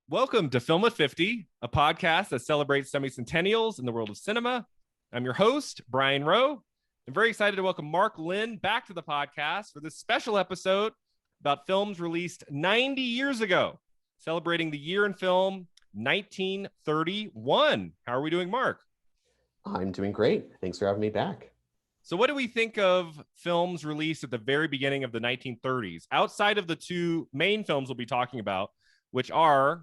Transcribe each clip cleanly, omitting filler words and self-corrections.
Welcome to Film at 50, a podcast that celebrates semi-centennials in the world of cinema. I'm your host, Brian Rowe. I'm very excited to welcome Mark Lynn back to the podcast for this special episode about films released 90 years ago, celebrating the year in film 1931. How are we doing, Mark? I'm doing great. Thanks for having me back. So what do we think of films released at the very beginning of the 1930s, outside of the two main films we'll be talking about, which are,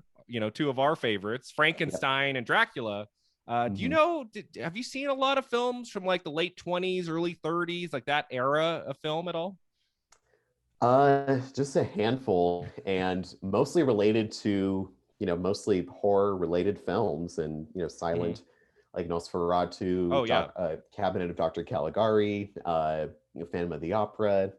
two of our favorites, Frankenstein and Dracula. Do you know, have you seen a lot of films from like the late 20s, early 30s, like that era of film at all? Just a handful, and mostly related to, mostly horror related films and, silent, like Nosferatu, Oh, yeah. Cabinet of Dr. Caligari, Phantom of the Opera.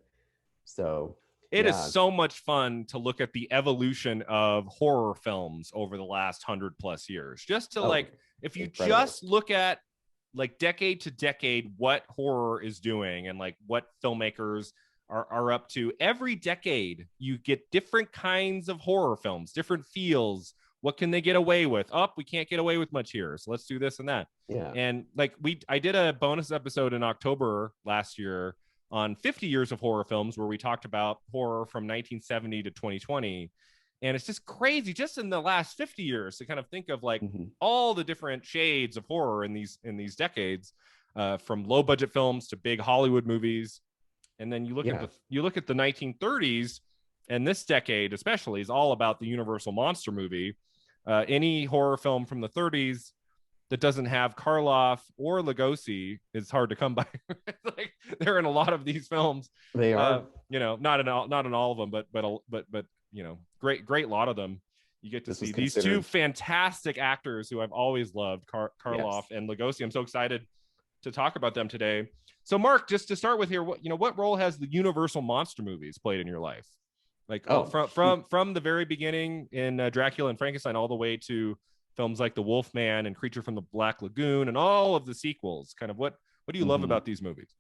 So It is yeah. so much fun to look at the evolution of horror films over the last 100+ years. Just to if you incredible. just look at like decade to decade, what horror is doing and like what filmmakers are up to. Every decade, you get different kinds of horror films, different feels. What can they get away with? We can't get away with much here. So let's do this and that. Yeah. And I did a bonus episode in October last year on 50 years of horror films where we talked about horror from 1970 to 2020. And it's just crazy just in the last 50 years to kind of think of all the different shades of horror in these decades, from low budget films to big Hollywood movies. And then you look at the 1930s, and this decade especially is all about the Universal monster movie. Any horror film from the 30s that doesn't have Karloff or Lugosi is hard to come by. Like they're in a lot of these films. They are, not in all of them, but great lot of them. You get to see these two fantastic actors who I've always loved, Karloff and Lugosi. I'm so excited to talk about them today. So, Mark, just to start with here, what role has the Universal monster movies played in your life? Like from the very beginning in Dracula and Frankenstein all the way to films like The Wolfman and Creature from the Black Lagoon and all of the sequels. Kind of what do you love about these movies?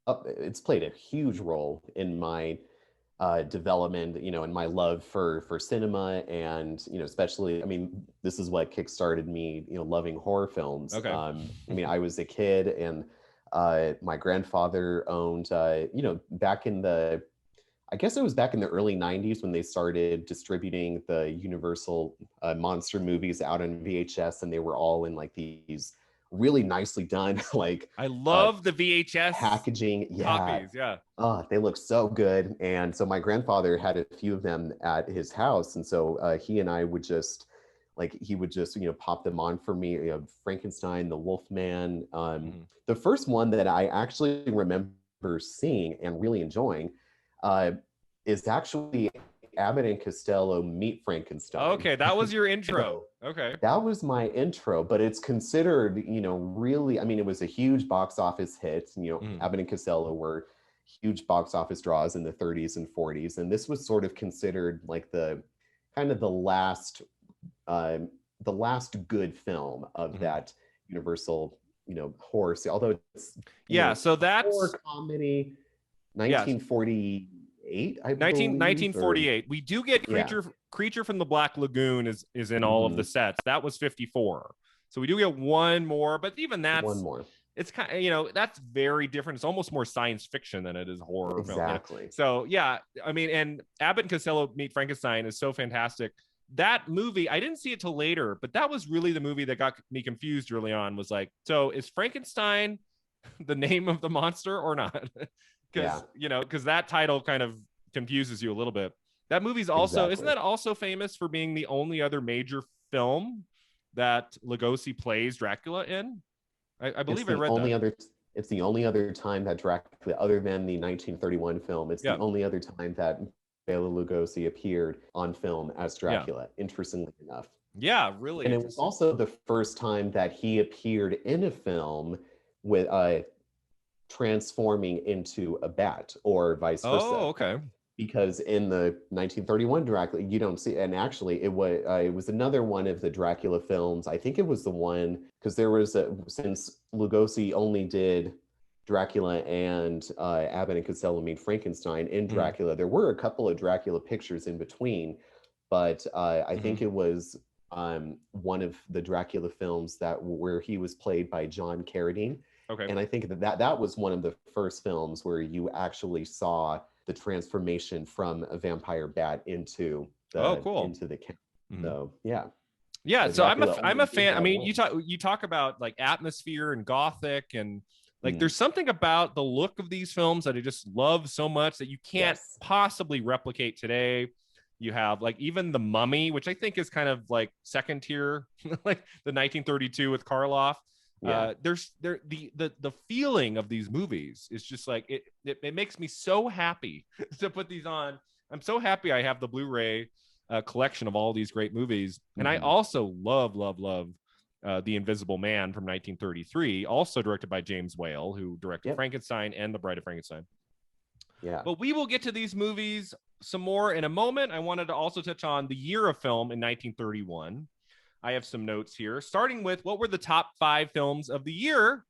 It's played a huge role in my development, in my love for cinema, and especially, this is what kickstarted me, loving horror films. Okay. I was a kid, and my grandfather owned, back in the, I guess it was back in the early 90s when they started distributing the Universal monster movies out on VHS, and they were all in like these really nicely done, like I love the VHS packaging. Copies. Yeah. They look so good. And so my grandfather had a few of them at his house, and so he and I would just he would just pop them on for me. Frankenstein, the Wolfman. The first one that I actually remember seeing and really enjoying is actually Abbott and Costello Meet Frankenstein. Okay, that was your intro. Okay. That was my intro, but it's considered, really, it was a huge box office hit. Abbott and Costello were huge box office draws in the 30s and 40s, and this was sort of considered like the kind of the last good film of that Universal, horror. Although it's so that's horror comedy. 1948, I believe. 1948. We do get Creature from the Black Lagoon is in all of the sets. That was 54. So we do get one more, but even that's one more. It's kind of, that's very different. It's almost more science fiction than it is horror. Exactly. Film. So and Abbott and Costello Meet Frankenstein is so fantastic. That movie, I didn't see it till later, but that was really the movie that got me confused early on. Was like, so is Frankenstein the name of the monster or not? Because that title kind of confuses you a little bit. That movie's also isn't that also famous for being the only other major film that Lugosi plays Dracula in? I believe I read that. It's the only other time that Dracula, other than the 1931 film, it's the only other time that Bela Lugosi appeared on film as Dracula, interestingly enough. Yeah, really. And it was also the first time that he appeared in a film with transforming into a bat, or vice versa. Oh, okay. Because in the 1931 Dracula, you don't see, and actually it was another one of the Dracula films. I think it was the one, because there was since Lugosi only did Dracula and Abbott and Costello Meet Frankenstein in Dracula, there were a couple of Dracula pictures in between, but I Mhm. think it was one of the Dracula films where he was played by John Carradine. Okay. And I think that was one of the first films where you actually saw the transformation from a vampire bat Oh, cool. into the cat. Mhm. So yeah, Yeah, so so Dracula I'm only a did fan. I that mean, once. you talk about like atmosphere and gothic, and like Mm, there's something about the look of these films that I just love so much that you can't yes. possibly replicate today. You have like even The Mummy, which I think is kind of like second tier, like the 1932 with Karloff. Yeah. There's the feeling of these movies is just like it makes me so happy to put these on. I'm so happy I have the Blu-ray collection of all these great movies. And I Hmm. also love The Invisible Man from 1933, also directed by James Whale, who directed Yep. Frankenstein and The Bride of Frankenstein. Yeah. But we will get to these movies some more in a moment. I wanted to also touch on the year of film in 1931. I have some notes here, starting with what were the top 5 films of the year,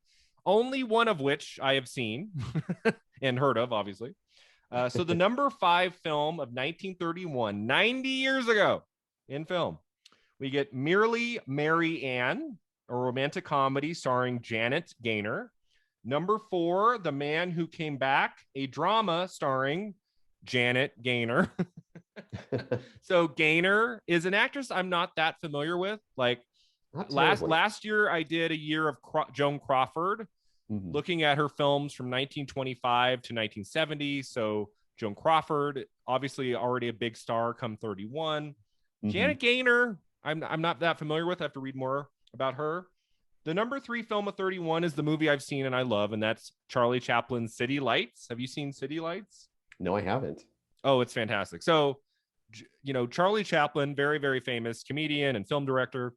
only one of which I have seen and heard of, obviously. So the number 5 film of 1931, 90 years ago in film, we get Merely Mary Ann, a romantic comedy starring Janet Gaynor. Number 4, The Man Who Came Back, a drama starring Janet Gaynor. So Gaynor is an actress I'm not that familiar with. Like Not last terribly. last year, I did a year of Joan Crawford, Hmm. looking at her films from 1925 to 1970. So Joan Crawford, obviously already a big star come 31. Hmm. Janet Gaynor, I'm not that familiar with. I have to read more about her. The number 3 film of 31 is the movie I've seen and I love, and that's Charlie Chaplin's City Lights. Have you seen City Lights? No, I haven't. Oh, it's fantastic. So, Charlie Chaplin, very, very famous comedian and film director,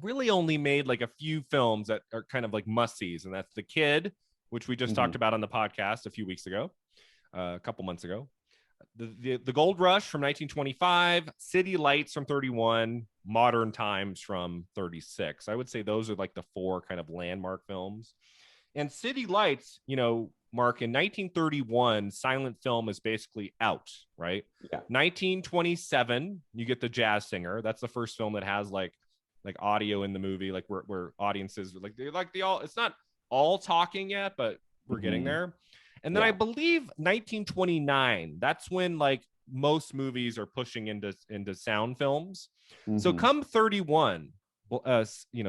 really only made like a few films that are kind of like must sees, and that's The Kid, which we just talked Hmm. about on the podcast a few weeks ago, a couple months ago. The Gold Rush from 1925, City Lights from 31, Modern Times from 36. I would say those are like the 4 kind of landmark films. And City Lights, Mark, in 1931, silent film is basically out, right? Yeah. 1927, you get The Jazz Singer. That's the first film that has like audio in the movie, like where audiences they're like the all. It's not all talking yet, but we're getting Hmm. there. And then I Yeah. believe 1929. That's when like most movies are pushing into sound films. So Hmm. come 31,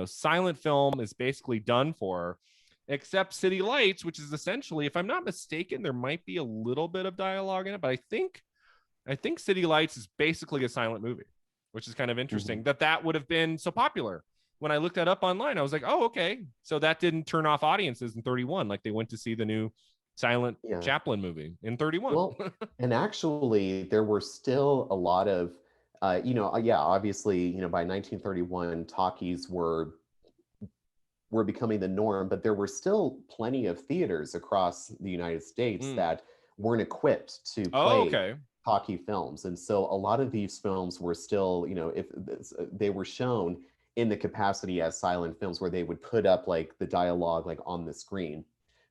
silent film is basically done for, except City Lights, which is essentially, if I'm not mistaken, there might be a little bit of dialogue in it, but I think City Lights is basically a silent movie, which is kind of Hmm. interesting that would have been so popular. When I looked that up online, I was like, oh, okay. So that didn't turn off audiences in 31. Like they went to see the new silent Yeah. Chaplin movie in 31. Well, and actually, there were still a lot of, yeah, obviously, by 1931, talkies were becoming the norm, but there were still plenty of theaters across the United States Mm. that weren't equipped to Oh, play okay. talkie films. And so a lot of these films were still, if they were shown in the capacity as silent films where they would put up like the dialogue like on the screen.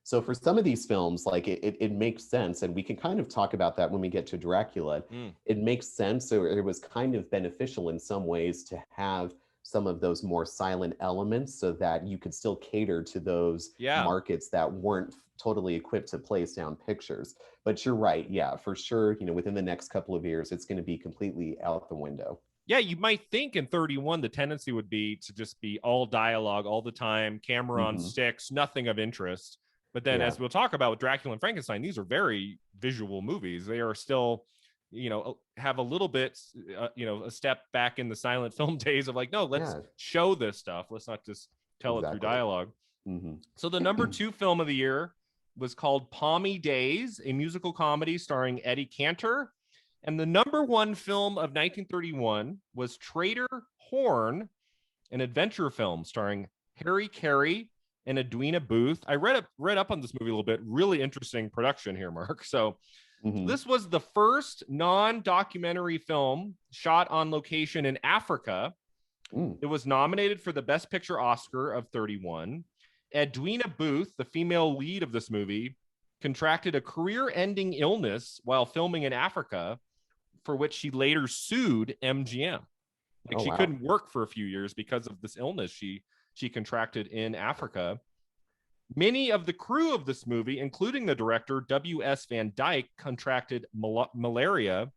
So for some of these films, like it makes sense, and we can kind of talk about that when we get to Dracula. Mm. It makes sense, or it was kind of beneficial in some ways to have some of those more silent elements so that you could still cater to those Yeah. markets that weren't totally equipped to play sound pictures. But you're right, yeah, for sure, within the next couple of years, it's going to be completely out the window. Yeah, you might think in 31 the tendency would be to just be all dialogue all the time, camera on Hmm. sticks, nothing of interest. But then, Yeah. as we'll talk about with Dracula and Frankenstein, these are very visual movies. They are still, have a little bit, a step back in the silent film days of like, no, let's Yeah, show this stuff. Let's not just tell it through exactly. dialogue. Hmm. So the number 2 film of the year was called Palmy Days, a musical comedy starring Eddie Cantor. And the number 1 film of 1931 was Trader Horn, an adventure film starring Harry Carey and Edwina Booth. I read up on this movie a little bit. Really interesting production here, Mark. So Hmm. this was the first non-documentary film shot on location in Africa. Mm. It was nominated for the Best Picture Oscar of 31. Edwina Booth, the female lead of this movie, contracted a career-ending illness while filming in Africa, for which she later sued MGM. Like she couldn't work for a few years because of this illness she contracted in Africa. Many of the crew of this movie, including the director W.S. Van Dyke, contracted malaria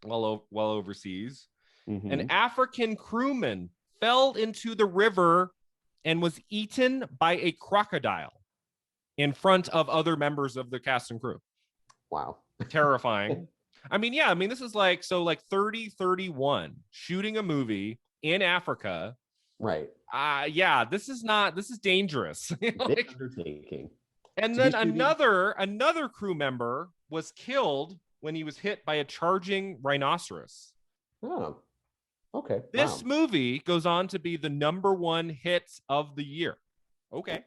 while overseas. Mm-hmm. An African crewman fell into the river and was eaten by a crocodile in front of other members of the cast and crew. Wow. Terrifying. I mean, yeah, this is like 30-31 shooting a movie in Africa. Right. Yeah, this is dangerous. Big undertaking. And then another crew member was killed when he was hit by a charging rhinoceros. Oh, okay. This movie goes on to be the #1 hit of the year. Okay.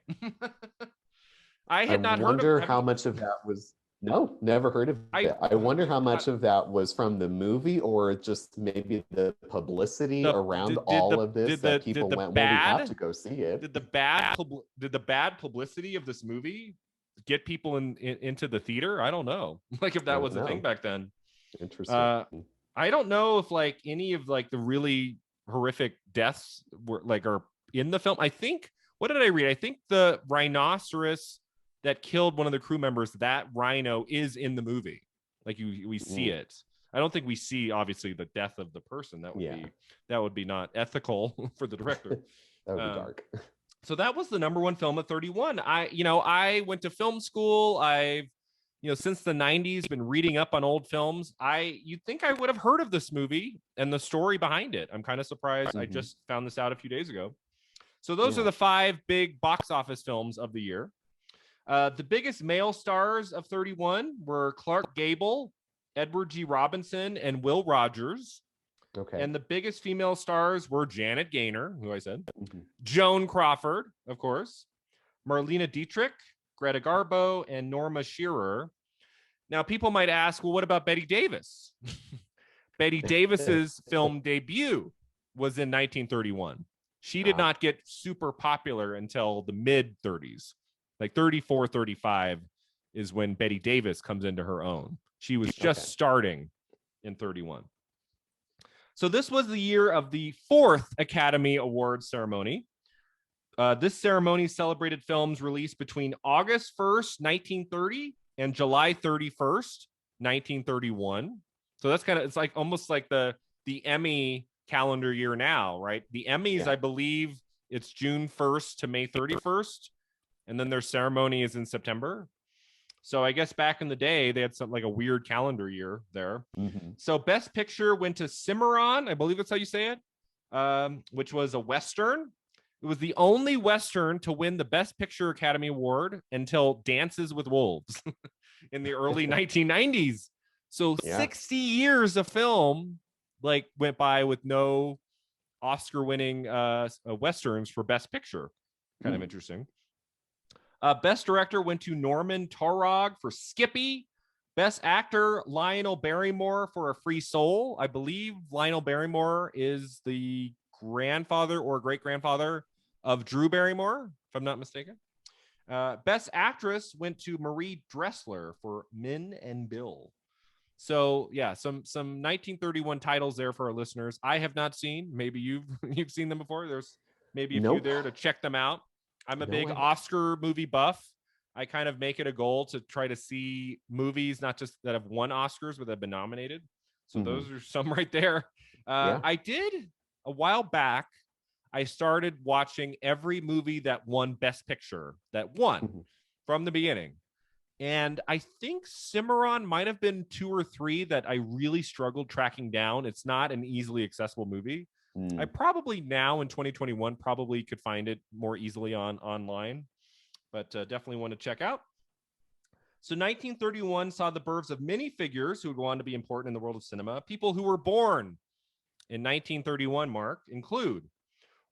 I had not heard of it. I wonder how much of that was... No, never heard of it. I wonder how much of that was from the movie or just maybe the publicity around all of this that people went, well, we have to go see it. Did the bad publicity of this movie get people into the theater? I don't know. Like if that was a thing back then. Interesting. I don't know if like any of like the really horrific deaths were like are in the film. I think, what did I read? I think the rhinoceros that killed one of the crew members, that rhino is in the movie. Like we see it. I don't think we see obviously the death of the person. That would be not ethical for the director. That would be dark. So that was the #1 film at 31. I went to film school. I've since the 90s been reading up on old films. You'd think I would have heard of this movie and the story behind it. I'm kind of surprised. I just found this out a few days ago. So those are the 5 big box office films of the year. The biggest male stars of 31 were Clark Gable, Edward G. Robinson, and Will Rogers. Okay. And the biggest female stars were Janet Gaynor, who I said, Joan Crawford, of course, Marlene Dietrich, Greta Garbo, and Norma Shearer. Now, people might ask, well, what about Betty Davis? Betty Davis's film debut was in 1931. She did not get super popular until the mid-30s. Like 34, 35 is when Betty Davis comes into her own. She was just starting in 31. So this was the year of the 4th Academy Awards ceremony. This ceremony celebrated films released between August 1st, 1930 and July 31st, 1931. So that's it's like almost like the Emmy calendar year now, right? The Emmys, I believe it's June 1st to May 31st. And then their ceremony is in September. So I guess back in the day, they had something like a weird calendar year there. So Best Picture went to Cimarron, I believe that's how you say it, which was a Western. It was the only Western to win the Best Picture Academy Award until Dances with Wolves in the early 1990s. So 60 years of film went by with no Oscar-winning Westerns for Best Picture. Kind of interesting. Best Director went to Norman Taurog for Skippy. Best Actor, Lionel Barrymore for A Free Soul. I believe Lionel Barrymore is the grandfather or great-grandfather of Drew Barrymore, if I'm not mistaken. Best Actress went to Marie Dressler for Min and Bill. So, yeah, some 1931 titles there for our listeners. I have not seen. Maybe you've seen them before. There's maybe a few there to check them out. I'm a big Oscar movie buff. I kind of make it a goal to try to see movies, not just that have won Oscars, but that have been nominated. So those are some right there. I did a while back. I started watching every movie that won Best Picture, that won from the beginning. And I think Cimarron might have been 2 or 3 that I really struggled tracking down. It's not an easily accessible movie. I probably now in 2021 probably could find it more easily online, but definitely want to check out. So 1931 saw the births of many figures who would go on to be important in the world of cinema. People who were born in 1931, Mark, include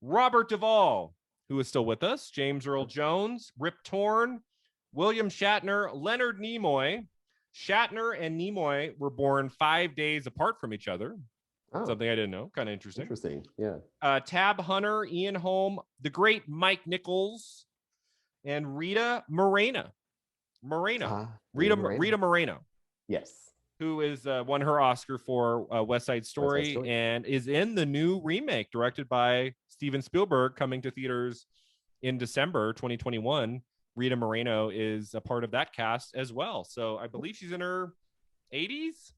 Robert Duvall, who is still with us, James Earl Jones, Rip Torn, William Shatner, Leonard Nimoy. Shatner and Nimoy were born 5 days apart from each other. Something I didn't know. Kind of interesting. Interesting, yeah. Tab Hunter, Ian Holm, the great Mike Nichols, and Rita Moreno. Rita Moreno. Yes. who is won her Oscar for West Side West Side Story Story. and is in the new remake directed by Steven Spielberg coming to theaters in December 2021. Rita Moreno is a part of that cast as well. So I believe she's in her 80s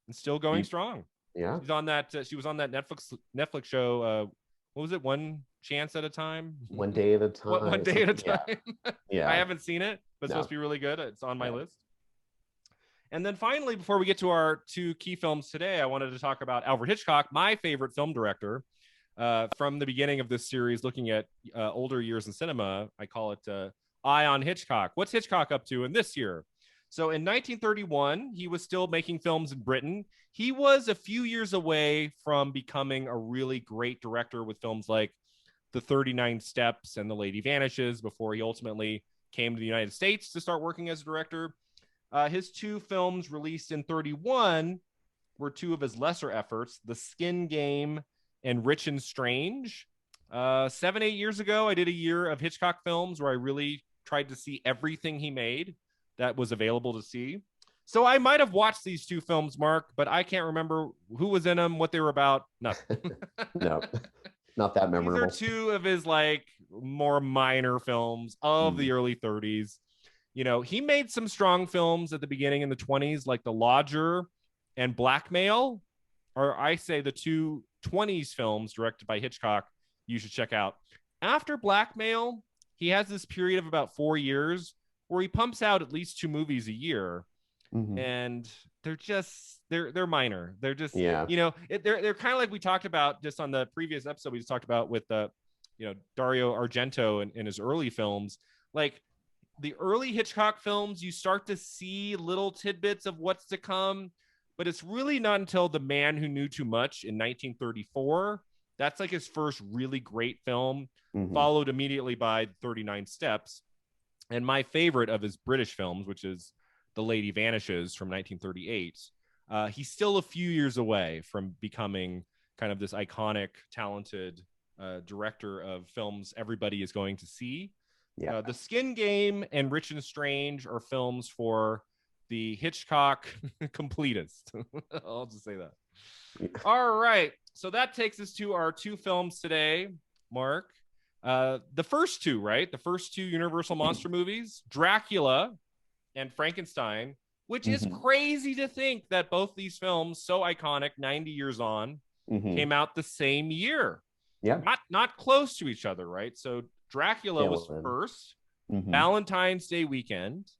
and still going strong. Yeah. She's on that. She was on that Netflix show. What was it? One Chance at a Time. One Day at a Time. One Day at a Yeah. Time. Yeah. I haven't seen it, but it's supposed to be really good. It's on my list. And then finally, before we get to our two key films today, I wanted to talk about Alfred Hitchcock, my favorite film director. From the beginning of this series, looking at older years in cinema, I call it Eye on Hitchcock. What's Hitchcock up to in this year? So in 1931, he was still making films in Britain. He was a few years away from becoming a really great director with films like The 39 Steps and The Lady Vanishes before he ultimately came to the United States to start working as a director. His two films released in 31 were two of his lesser efforts, The Skin Game and Rich and Strange. 7-8 years ago, I did a year of Hitchcock films where I really tried to see everything he made that was available to see. So I might have watched these two films, Mark, but I can't remember who was in them, what they were about. Nothing. No, not that memorable. These are two of his like more minor films of the early 30s. You know, he made some strong films at the beginning in the 20s, like The Lodger and Blackmail, or I say the two 20s films directed by Hitchcock you should check out. After Blackmail, he has this period of about 4 years where he pumps out at least 2 movies a year. And they're minor. They're just, you know, they're kind of like we talked about just on the previous episode we just talked about with Dario Argento in his early films. Like the early Hitchcock films, you start to see little tidbits of what's to come, but it's really not until The Man Who Knew Too Much in 1934. That's like his first really great film, followed immediately by 39 Steps. And my favorite of his British films, which is The Lady Vanishes from 1938. He's still a few years away from becoming kind of this iconic, talented director of films everybody is going to see. The Skin Game and Rich and Strange are films for the Hitchcock completist. I'll just say that. All right. So that takes us to our two films today, Mark. The first two, right? The first two Universal monster movies, Dracula and Frankenstein, which is crazy to think that both these films, so iconic, 90 years on, came out the same year. Yeah. Not close to each other, right? So Dracula was first, Valentine's Day weekend.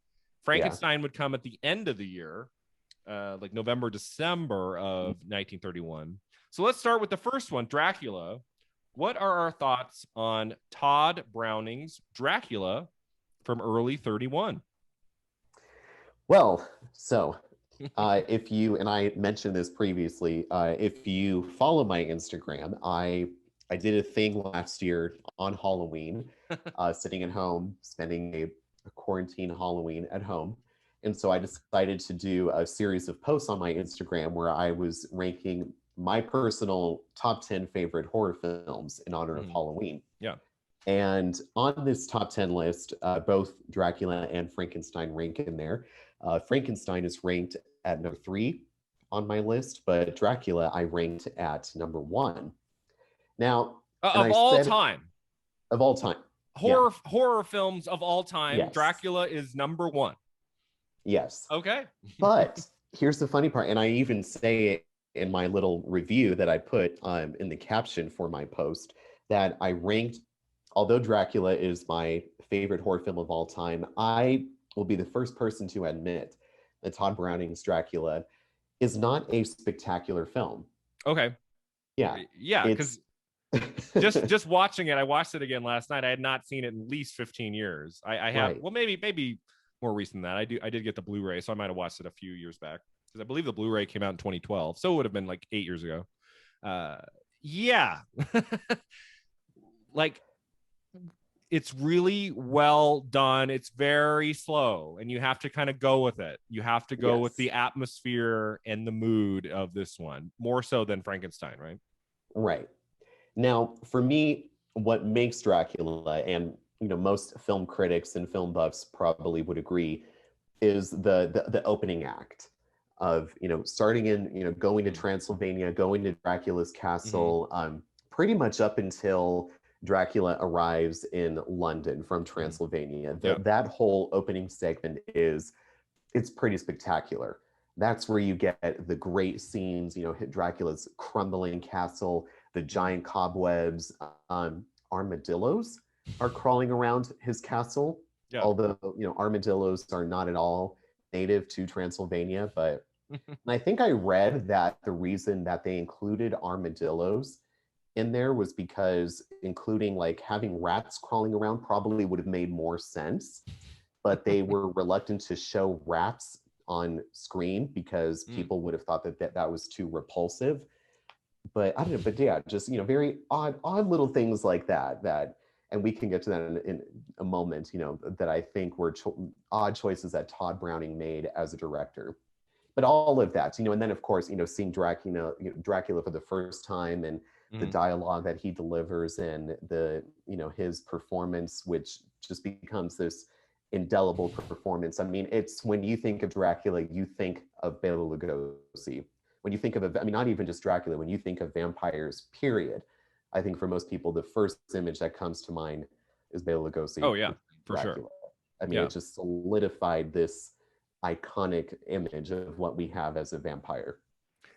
Frankenstein would come at the end of the year, like November, December of 1931. So let's start with the first one, Dracula. What are our thoughts on Todd Browning's Dracula from early 31? Well, so if you, and I mentioned this previously, if you follow my Instagram, I did a thing last year on Halloween, sitting at home, spending a quarantine Halloween at home. And so I decided to do a series of posts on my Instagram where I was ranking my personal top 10 favorite horror films in honor of Halloween. Yeah. And on this top 10 list, both Dracula and Frankenstein rank in there. Frankenstein is ranked at number 3 on my list, but Dracula I ranked at number 1. Now, of all time. Of all time. Horror films of all time, yes. Dracula is number 1. Yes. Okay. But here's the funny part, and I even say it in my little review that I put in the caption for my post, that I ranked, although Dracula is my favorite horror film of all time, I will be the first person to admit that Todd Browning's Dracula is not a spectacular film. Okay. Yeah. Yeah, because just watching it, I watched it again last night. I had not seen it in at least 15 years. I have, right. Well, maybe more recent than that. I did get the Blu-ray, so I might have watched it a few years back, because I believe the Blu-ray came out in 2012, so it would have been like 8 years ago. Yeah. Like, it's really well done. It's very slow, and you have to kind of go with it. You have to go with the atmosphere and the mood of this one, more so than Frankenstein, right? Right. Now, for me, what makes Dracula, and most film critics and film buffs probably would agree, is the opening act. of, starting in, going to Transylvania, going to Dracula's castle, pretty much up until Dracula arrives in London from Transylvania. That whole opening segment it's pretty spectacular. That's where you get the great scenes, Dracula's crumbling castle, the giant cobwebs, armadillos are crawling around his castle. Yeah. Although, armadillos are not at all native to Transylvania, but and I think I read that the reason that they included armadillos in there was because including like having rats crawling around probably would have made more sense, but they were reluctant to show rats on screen because people would have thought that was too repulsive. But I don't know, but yeah, just, very odd little things like that, and we can get to that in a moment, that I think were odd choices that Todd Browning made as a director. But all of that, and then of course, seeing Dracula for the first time and the dialogue that he delivers and the, his performance, which just becomes this indelible performance. I mean, it's when you think of Dracula, you think of Bela Lugosi. When you think of, not even just Dracula, when you think of vampires, period, I think for most people, the first image that comes to mind is Bela Lugosi. Oh yeah, for Dracula. Sure. I mean, it just solidified this iconic image of what we have as a vampire.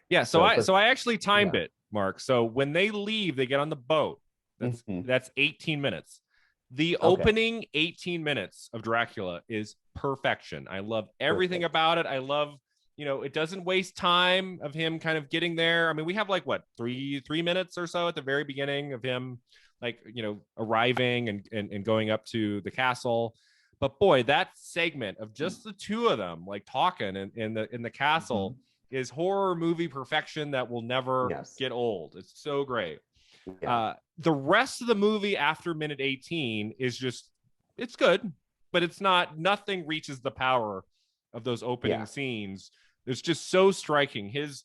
Yeah, so I actually timed it, Mark. So when they leave, they get on the boat. That's 18 minutes. The opening 18 minutes of Dracula is perfection. I love everything about it. I love, it doesn't waste time of him kind of getting there. I mean, we have like what, three minutes or so at the very beginning of him, like, arriving and going up to the castle. But boy, that segment of just the two of them like talking in the castle is horror movie perfection that will never get old. It's so great. The rest of the movie after minute 18 is just, it's good, but nothing reaches the power of those opening scenes. It's just so striking. His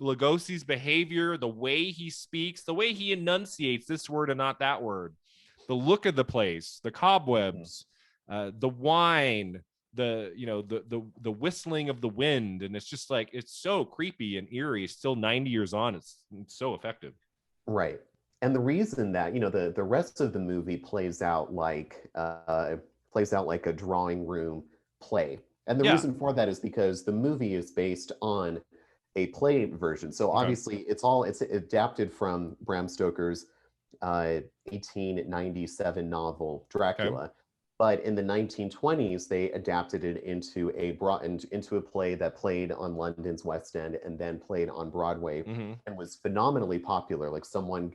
Lugosi's behavior, the way he speaks, the way he enunciates this word and not that word, the look of the place, the cobwebs, the wine, the whistling of the wind, and it's just like, it's so creepy and eerie. Still 90 years on, it's so effective. Right. And the reason that, the rest of the movie plays out like a drawing room play. And the reason for that is because the movie is based on a play version. So obviously it's adapted from Bram Stoker's 1897 novel Dracula. But in the 1920s, they adapted it into a play that played on London's West End and then played on Broadway and was phenomenally popular. Like someone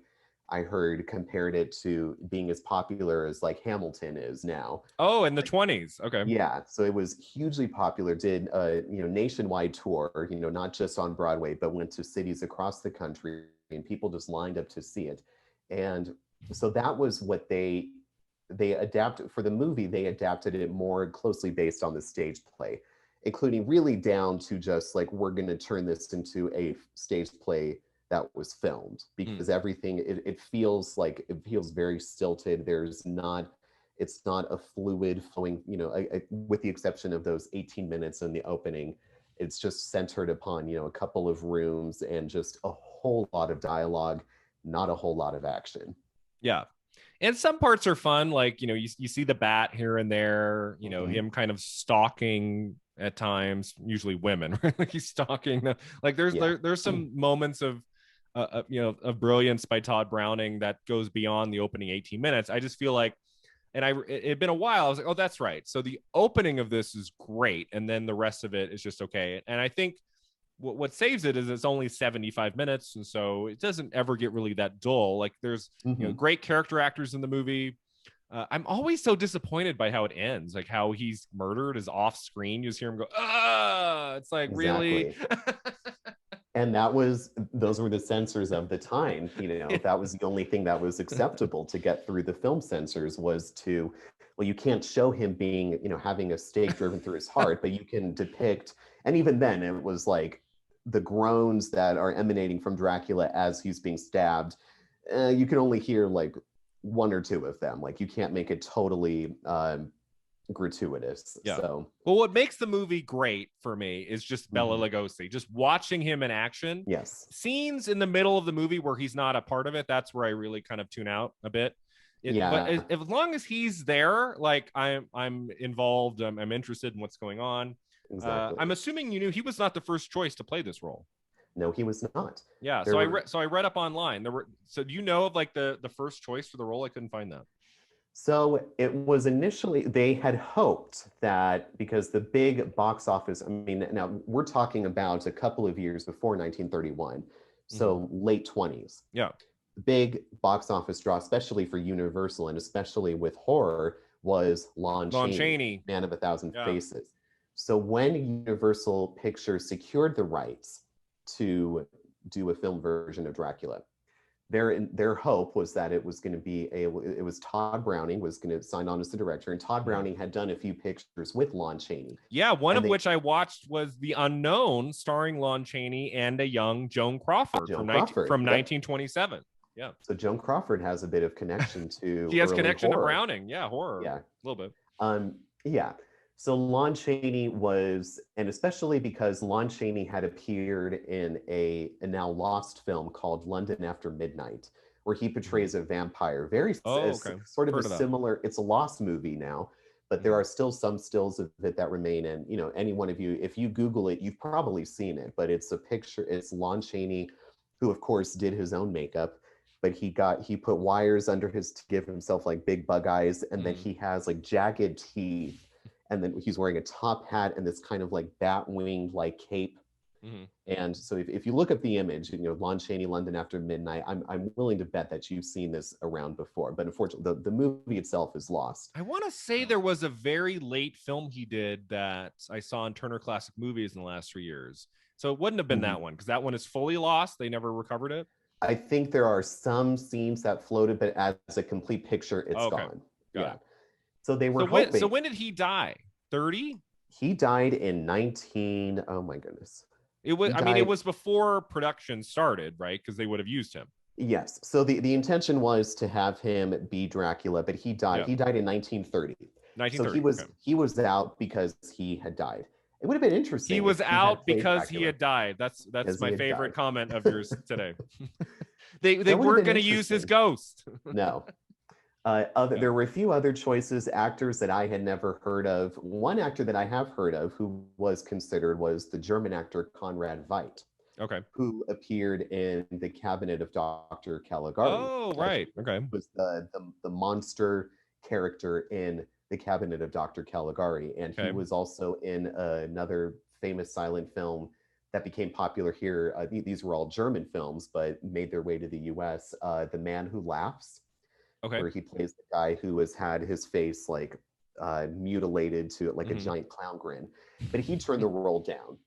I heard compared it to being as popular as like Hamilton is now. Oh, in the 20s. Okay. Yeah. So it was hugely popular, did a nationwide tour, not just on Broadway, but went to cities across the country and people just lined up to see it. And so that was what they adapted for the movie. They adapted it more closely based on the stage play, including really down to just like, we're going to turn this into a stage play that was filmed, because everything, it feels very stilted. It's not a fluid flowing, with the exception of those 18 minutes in the opening. It's just centered upon, a couple of rooms and just a whole lot of dialogue, not a whole lot of action. Yeah. And some parts are fun, like, you see the bat here and there, him kind of stalking at times, usually women, right? Like he's stalking them. Like there's some moments of brilliance by Todd Browning that goes beyond the opening 18 minutes. I just feel like, and it'd been a while, I was like, oh, that's right. So the opening of this is great. And then the rest of it is just okay. And I think what saves it is it's only 75 minutes. And so it doesn't ever get really that dull. Like there's great character actors in the movie. I'm always so disappointed by how it ends, like how he's murdered is off screen. You just hear him go, ah, it's like, really? And those were the censors of the time. That was the only thing that was acceptable to get through the film censors was you can't show him being, having a stake driven through his heart, but you can depict, and even then it was like the groans that are emanating from Dracula as he's being stabbed. You can only hear like one or two of them. Like you can't make it totally gratuitous. Yeah. So well, what makes the movie great for me is just Bela Lugosi. Just watching him in action. yes, Scenes in the middle of the movie where he's not a part of it, that's where I really kind of tune out a bit. But as long as he's there, like I'm involved. I'm interested in what's going on. exactly. I'm assuming you knew he was not the first choice to play this role. No, he was not. Yeah, There were, I read up online. There were so do you know of like the first choice for the role? I couldn't find that. so it was initially, they had hoped that because the big box office, I mean, now we're talking about a couple of years before 1931, so late 20s. Yeah. The big box office draw, especially for Universal and especially with horror, was Lon Chaney, Man of a Thousand Faces. So when Universal Pictures secured the rights to do a film version of Dracula, their hope was that it was going to be it was Todd Browning was going to sign on as the director, and Todd Browning had done a few pictures with Lon Chaney. Yeah, one of which I watched was The Unknown, starring Lon Chaney and a young Joan Crawford from 1927. Yeah. So Joan Crawford has a bit of connection to she has connection horror. To Browning. Yeah, horror. Yeah, a little bit. Yeah. So Lon Chaney was, and especially because Lon Chaney had appeared in a now lost film called London After Midnight, where he portrays a vampire. Very sort of a similar, it's a lost movie now, but there are still some stills of it that remain. And, you know, any one of you, if you Google it, you've probably seen it, but it's a picture, it's Lon Chaney, who of course did his own makeup, but he put wires under his to give himself like big bug eyes, and then he has like jagged teeth. And then he's wearing a top hat and this kind of like bat winged like cape. And so if you look at the image, you know, Lon Chaney, London After Midnight, I'm willing to bet that you've seen this around before. But unfortunately, the movie itself is lost. I want to say there was a very late film he did that I saw in Turner Classic Movies in the last 3 years. So it wouldn't have been that one, because that one is fully lost. They never recovered it. I think there are some scenes that floated, but as a complete picture, it's gone. Got it. So they were hoping. So when did he die? 30? He died in 19. Oh my goodness. It was. I mean, it was before production started, right? Because they would have used him. Yes. So the intention was to have him be Dracula, but he died. Yeah. He died in 1930. 1930. So he was out because he had died. It would have been interesting. He was out because he had died. That's my favorite comment of yours today. they weren't going to use his ghost. No. There were a few other choices, actors that I had never heard of. One actor that I have heard of who was considered was the German actor Conrad Veidt. Okay. Who appeared in The Cabinet of Dr. Caligari. Oh, right. Okay. Was the monster character in The Cabinet of Dr. Caligari. And he was also in another famous silent film that became popular here. These were all German films, but made their way to the US. The Man Who Laughs. Okay. Where he plays the guy who has had his face like mutilated to like a giant clown grin, but he turned the role down.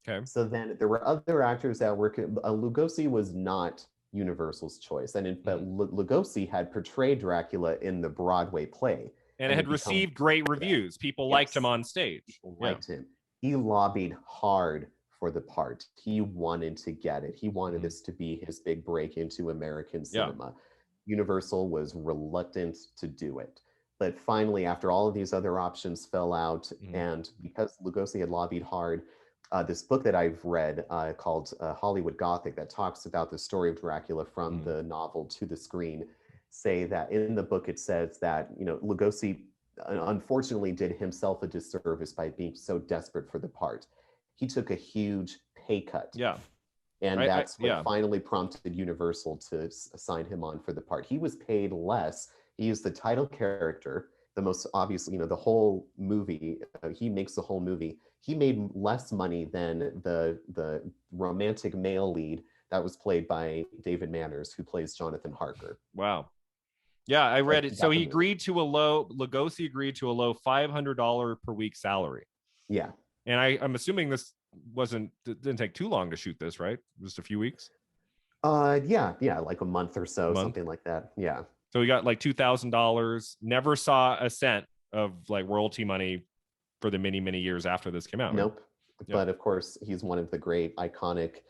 Okay. So then there were other actors that were. Lugosi was not Universal's choice, and in fact, Lugosi had portrayed Dracula in the Broadway play, and it had received great reviews. People liked him on stage. People liked him. He lobbied hard for the part. He wanted to get it. He wanted this to be his big break into American cinema. Universal was reluctant to do it. But finally, after all of these other options fell out, and because Lugosi had lobbied hard, this book that I've read called Hollywood Gothic, that talks about the story of Dracula from the novel to the screen, say that in the book it says that, you know, Lugosi unfortunately did himself a disservice by being so desperate for the part. He took a huge pay cut. Yeah. And that's what finally prompted Universal to assign him on for the part. He was paid less. He used the title character, the most obvious, you know, the whole movie. He makes the whole movie. He made less money than the romantic male lead that was played by David Manners, who plays Jonathan Harker. Wow. Yeah, I read it. So Lugosi agreed to a low $500 per week salary. Yeah. And I'm assuming this didn't take too long to shoot this, right? Just a few weeks? Yeah, like a month or so, something like that. Yeah. So we got like $2,000, never saw a cent of like royalty money for the many, many years after this came out. Nope. Right? But of course, he's one of the great iconic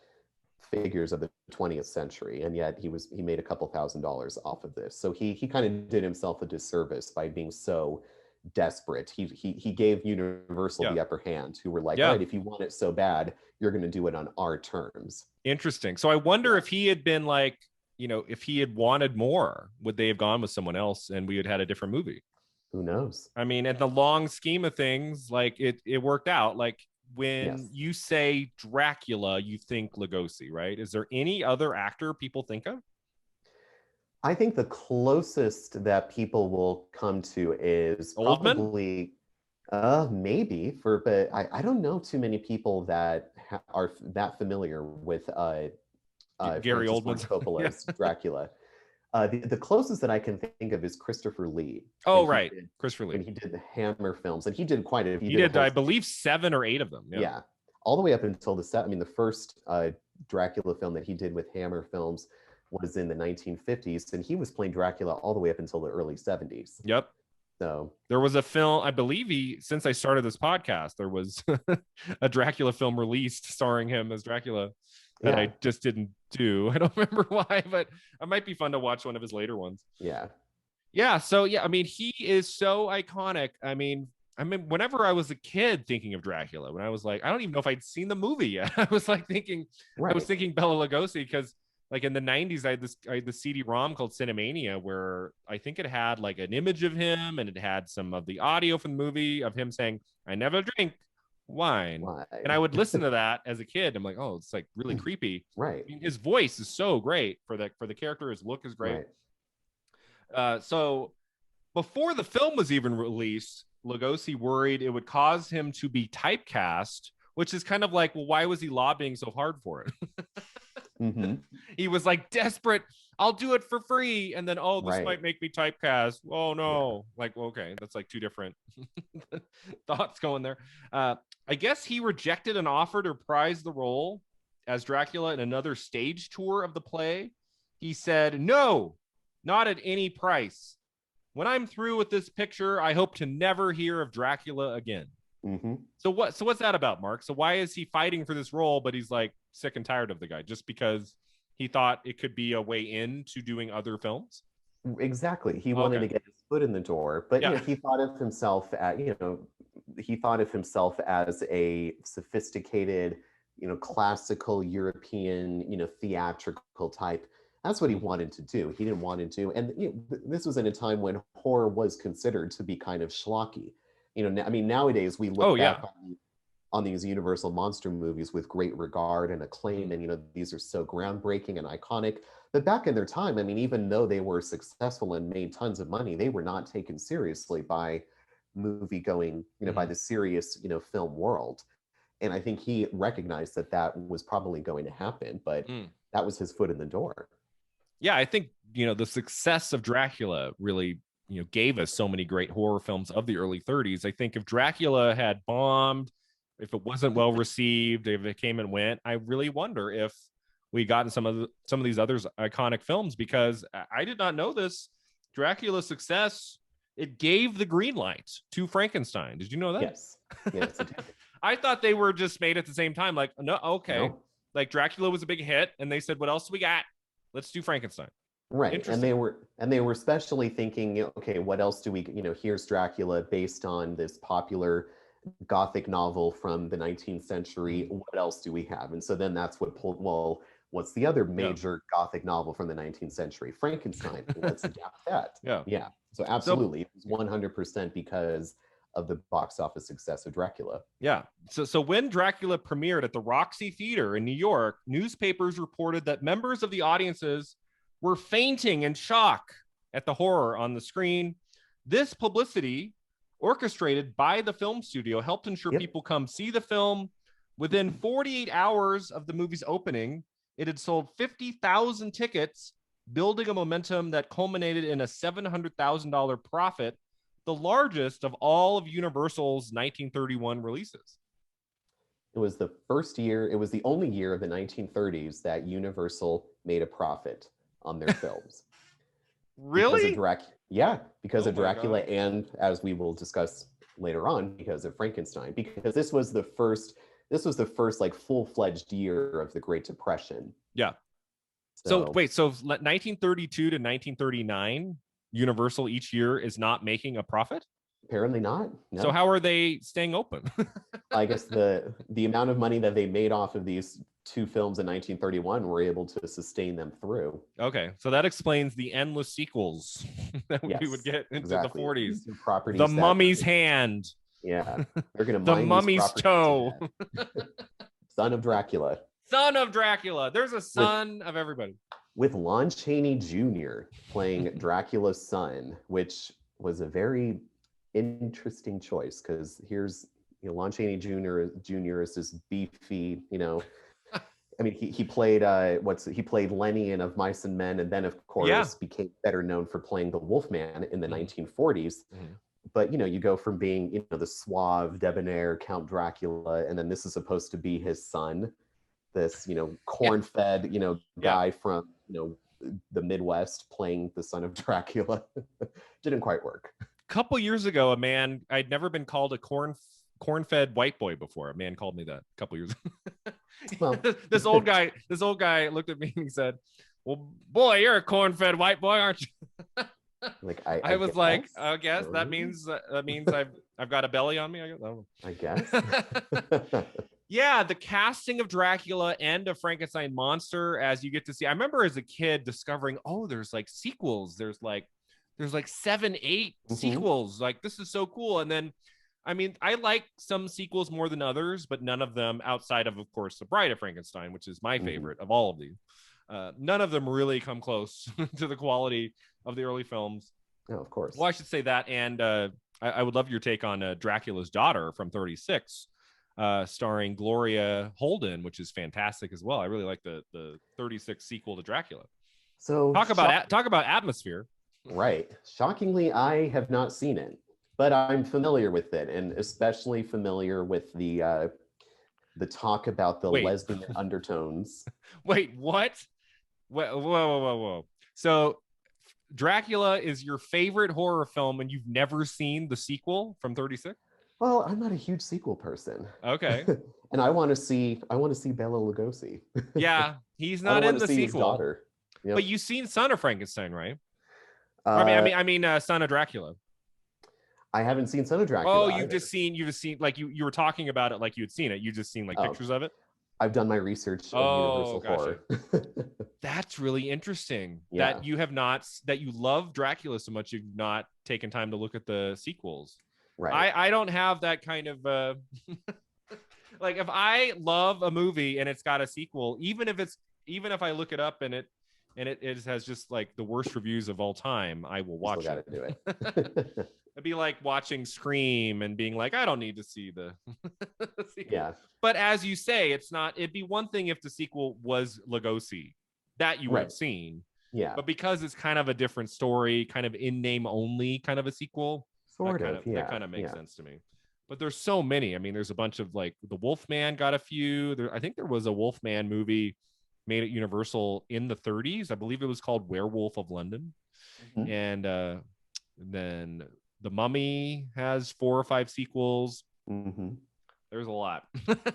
figures of the 20th century, and yet he made a couple $1,000s off of this. So he kind of did himself a disservice by being so desperate. He gave Universal Yeah. the upper hand, who were like, Yeah. all right, if you want it so bad, you're going to do it on our terms. Interesting. So I wonder if he had been like, if he had wanted more, would they have gone with someone else and we had had a different movie? Who knows? I mean, in the long scheme of things, like it worked out. Like when Yes. you say Dracula, you think Lugosi, right? Is there any other actor people think of? I think the closest that people will come to is Oldman? probably maybe but I don't know too many people that are that familiar with Gary Francis Ford Oldman's. Yeah. Coppola's Dracula. The closest that I can think of is Christopher Lee. Oh, right. Christopher Lee. When he did the Hammer films, and he did quite a. He did, I believe, 7 or 8 of them. Yeah. Yeah, all the way up until the set. I mean, the first Dracula film that he did with Hammer films was in the 1950s, and he was playing Dracula all the way up until the early 70s. Yep. So there was a film, I believe since I started this podcast, there was a Dracula film released starring him as Dracula that I just didn't do. I don't remember why, but it might be fun to watch one of his later ones. Yeah. Yeah. So yeah, I mean, he is so iconic. I mean, whenever I was a kid thinking of Dracula, when I was like, I don't even know if I'd seen the movie yet. I was like thinking, I was thinking Bela Lugosi, because like in the 90s, I had the CD-ROM called Cinemania, where I think it had like an image of him and it had some of the audio from the movie of him saying, I never drink wine. And I would listen to that as a kid. I'm like, oh, it's like really creepy. Right. I mean, his voice is so great for the character. His look is great. Right. So before the film was even released, Lugosi worried it would cause him to be typecast, which is kind of like, well, why was he lobbying so hard for it? Mm-hmm. He was like desperate. I'll do it for free. And then, oh, this might make me typecast. Oh, no. Yeah. Like, well, okay. That's like two different thoughts going there. I guess he rejected an offer to reprise the role as Dracula in another stage tour of the play. He said, no, not at any price. When I'm through with this picture, I hope to never hear of Dracula again. Mm-hmm. So what's that about, Mark? So why is he fighting for this role, but he's like sick and tired of the guy just because he thought it could be a way into doing other films? Exactly. He wanted to get his foot in the door, but he thought of himself as a sophisticated, classical European, theatrical type. That's what he wanted to do. He didn't want to do, and this was in a time when horror was considered to be kind of schlocky. I mean, nowadays we look back on these Universal monster movies with great regard and acclaim, and these are so groundbreaking and iconic. But back in their time, I mean, even though they were successful and made tons of money, they were not taken seriously by movie-going, by the serious, film world. And I think he recognized that was probably going to happen, but that was his foot in the door. Yeah, I think the success of Dracula really gave us so many great horror films of the early 30s. I think if Dracula had bombed, if it wasn't well received, if it came and went, I really wonder if we gotten some of these other iconic films, because I did not know this. Dracula's success, it gave the green light to Frankenstein. Did you know that? Yes. Yes. I thought they were just made at the same time. Like, no, okay. No. Like Dracula was a big hit, and they said, what else do we got? Let's do Frankenstein. Right. And they were especially thinking, okay, what else do we, here's Dracula based on this popular Gothic novel from the 19th century. What else do we have? And so then that's what pulled, well, what's the other major Gothic novel from the 19th century? Frankenstein. Let's adapt that. Yeah. Yeah. So absolutely. It was 100% because of the box office success of Dracula. Yeah. So when Dracula premiered at the Roxy Theater in New York, newspapers reported that members of the audiences were fainting in shock at the horror on the screen. This publicity, orchestrated by the film studio, helped ensure people come see the film. Within 48 hours of the movie's opening, it had sold 50,000 tickets, building a momentum that culminated in a $700,000 profit, the largest of all of Universal's 1931 releases. It was the first year, it was the only year of the 1930s that Universal made a profit on their films. Really? Because of Dracula, and as we will discuss later on, because of Frankenstein. Because this was the first like full-fledged year of the Great Depression. Yeah. So wait, so 1932 to 1939, Universal each year is not making a profit? Apparently not. No. So how are they staying open? I guess the amount of money that they made off of these two films in 1931 were able to sustain them through. Okay, so that explains the endless sequels that we would Yes, get into exactly. the 40s. These are properties The that Mummy's Hand. yeah, they're going to The mine Mummy's these properties Toe. Son of Dracula. Son of Dracula. There's a son of everybody. With Lon Chaney Jr. playing Dracula's son, which was a very interesting choice because here's, Lon Chaney Jr. is this beefy, I mean, he played he played Lenny in Of Mice and Men, and then of course became better known for playing the Wolfman in the 1940s. But you go from being the suave, debonair Count Dracula, and then this is supposed to be his son, this corn-fed guy from the Midwest playing the son of Dracula. Didn't quite work. A couple years ago, I'd never been called a corn-fed white boy before. A man called me that a couple years ago. Well, this old guy looked at me and he said, "Well, boy, you're a corn-fed white boy, aren't you?" Like I was like, I guess that means I've got a belly on me. I guess. Yeah, the casting of Dracula and of Frankenstein monster, as you get to see. I remember as a kid discovering, there's like sequels. There's like 7, 8 sequels. Like, this is so cool. And then, I mean, I like some sequels more than others, but none of them outside of course, The Bride of Frankenstein, which is my favorite of all of these. None of them really come close to the quality of the early films. Oh, of course. Well, I should say that. And I would love your take on Dracula's Daughter from 36, starring Gloria Holden, which is fantastic as well. I really like the 36 sequel to Dracula. So talk about atmosphere. Right. Shockingly, I have not seen it, but I'm familiar with it, and especially familiar with the talk about the lesbian undertones. Wait, what? Whoa. So Dracula is your favorite horror film and you've never seen the sequel from 36? Well, I'm not a huge sequel person. Okay. And I want to see Bela Lugosi. Yeah, he's not in the sequel. His daughter. Yep. But you've seen Son of Frankenstein, right? I mean Son of Dracula. I haven't seen Son of Dracula. Oh, you've just seen like you were talking about it like you had seen it. You just seen like pictures of it. I've done my research on Universal horror. That's really interesting. Yeah. That you love Dracula so much you've not taken time to look at the sequels. Right. I don't have that kind of like, if I love a movie and it's got a sequel, even if I look it up and it has just like the worst reviews of all time, I will watch it. Do it. It'd be like watching Scream and being like, I don't need to see the sequel. Yeah. But as you say, it'd be one thing if the sequel was Lugosi that you would have seen. Yeah. But because it's kind of a different story, kind of in name only kind of a sequel, that kind of makes sense to me. But there's so many. I mean, there's a bunch of like the Wolfman got a few. I think there was a Wolfman movie made at Universal in the 30s. I believe it was called Werewolf of London. And then The Mummy has 4 or 5 sequels. There's a lot.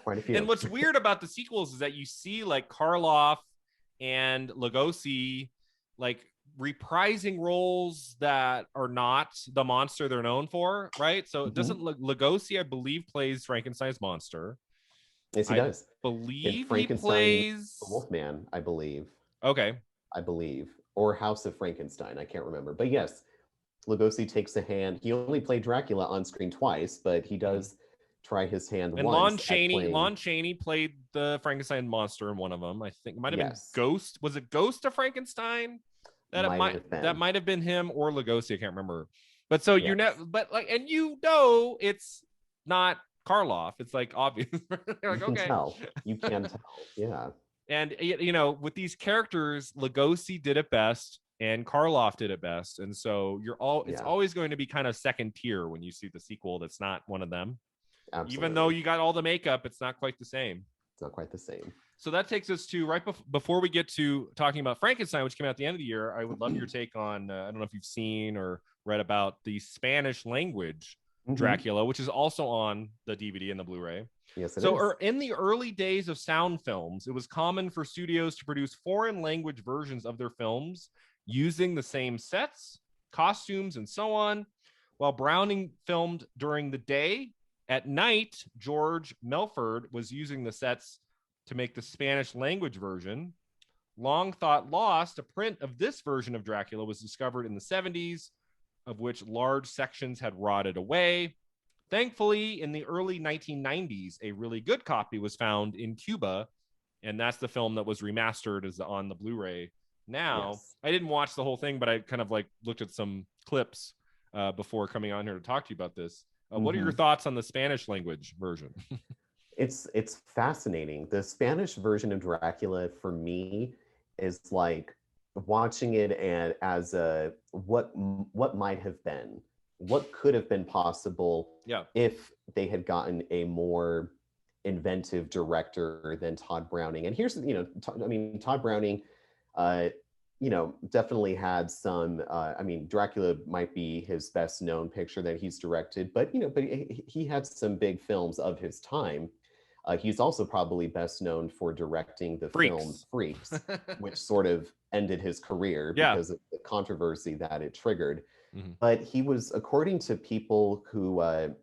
Quite a few. And what's weird about the sequels is that you see like Karloff and Lugosi like reprising roles that are not the monster they're known for, right? So it doesn't Lugosi, I believe, plays Frankenstein's monster. Yes, he does. Believe he plays the Wolfman, I believe. Okay. I believe. Or House of Frankenstein. I can't remember. But yes, Lugosi takes a hand. He only played Dracula on screen twice, but he does try his hand and once. Lon Chaney played the Frankenstein monster in one of them. I think it might have been Ghost. Was it Ghost of Frankenstein? That might have been him or Lugosi. I can't remember. But so it's not Karloff. It's like obvious. Like, okay. You can tell. Yeah. And with these characters, Lugosi did it best and Karloff did it best. And so it's always going to be kind of second tier when you see the sequel that's not one of them. Absolutely. Even though you got all the makeup, it's not quite the same. It's not quite the same. So that takes us to before we get to talking about Frankenstein, which came out at the end of the year. I would love your take on, I don't know if you've seen or read about the Spanish language Dracula, which is also on the DVD and the Blu-ray. Yes, it is. So in the early days of sound films, it was common for studios to produce foreign language versions of their films using the same sets, costumes, and so on. While Browning filmed during the day, at night, George Melford was using the sets to make the Spanish language version. Long thought lost, a print of this version of Dracula was discovered in the 70s, of which large sections had rotted away. Thankfully, in the early 1990s, a really good copy was found in Cuba, and that's the film that was remastered as on the Blu-ray now. Yes. I didn't watch the whole thing, but I kind of like looked at some clips before coming on here to talk to you about this. What are your thoughts on the Spanish language version? It's fascinating. The Spanish version of Dracula for me is like watching it and as a what might have been, what could have been possible Yeah. if they had gotten a more inventive director than Todd Browning. And here's, Todd Browning, definitely had some, Dracula might be his best known picture that he's directed, but he had some big films of his time. He's also probably best known for directing the film Freaks, which sort of ended his career because of the controversy that it triggered. But he was, according to people who were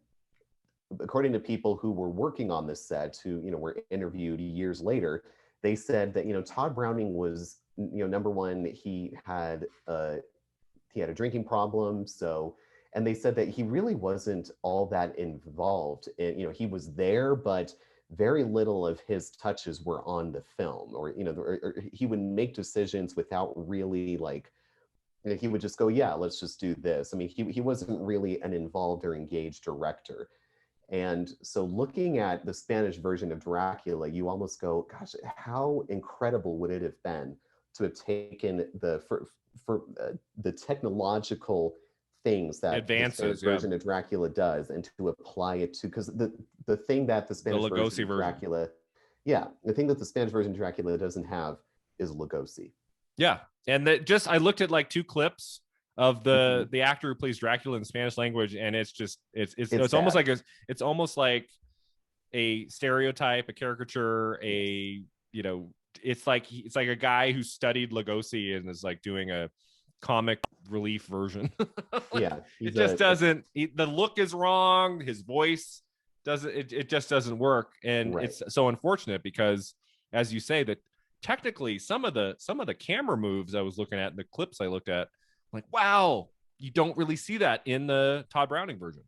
working on this set, who were interviewed years later, they said that Todd Browning was, number one, he had a drinking problem, and they said that he really wasn't all that involved. He was there, but very little of his touches were on the film, or he would make decisions without really like. He would just go, yeah, let's just do this. I mean, he wasn't really an involved or engaged director. And so looking at the Spanish version of Dracula, you almost go, gosh, how incredible would it have been to have taken the technological things that advances, the Spanish version of Dracula does and to apply it to, because the thing that the Spanish version of Dracula, the thing that the Spanish version of Dracula doesn't have is Lugosi. Yeah. And I looked at like two clips of the actor who plays Dracula in Spanish language, and it's almost like it's almost like a stereotype, a caricature, it's like a guy who studied Lugosi and is like doing a comic relief version. It just doesn't. The look is wrong. His voice doesn't. It just doesn't work, and it's so unfortunate because, as you say, that technically some of the camera moves I was looking at in the clips I looked at, like, wow, you don't really see that in the Todd Browning version.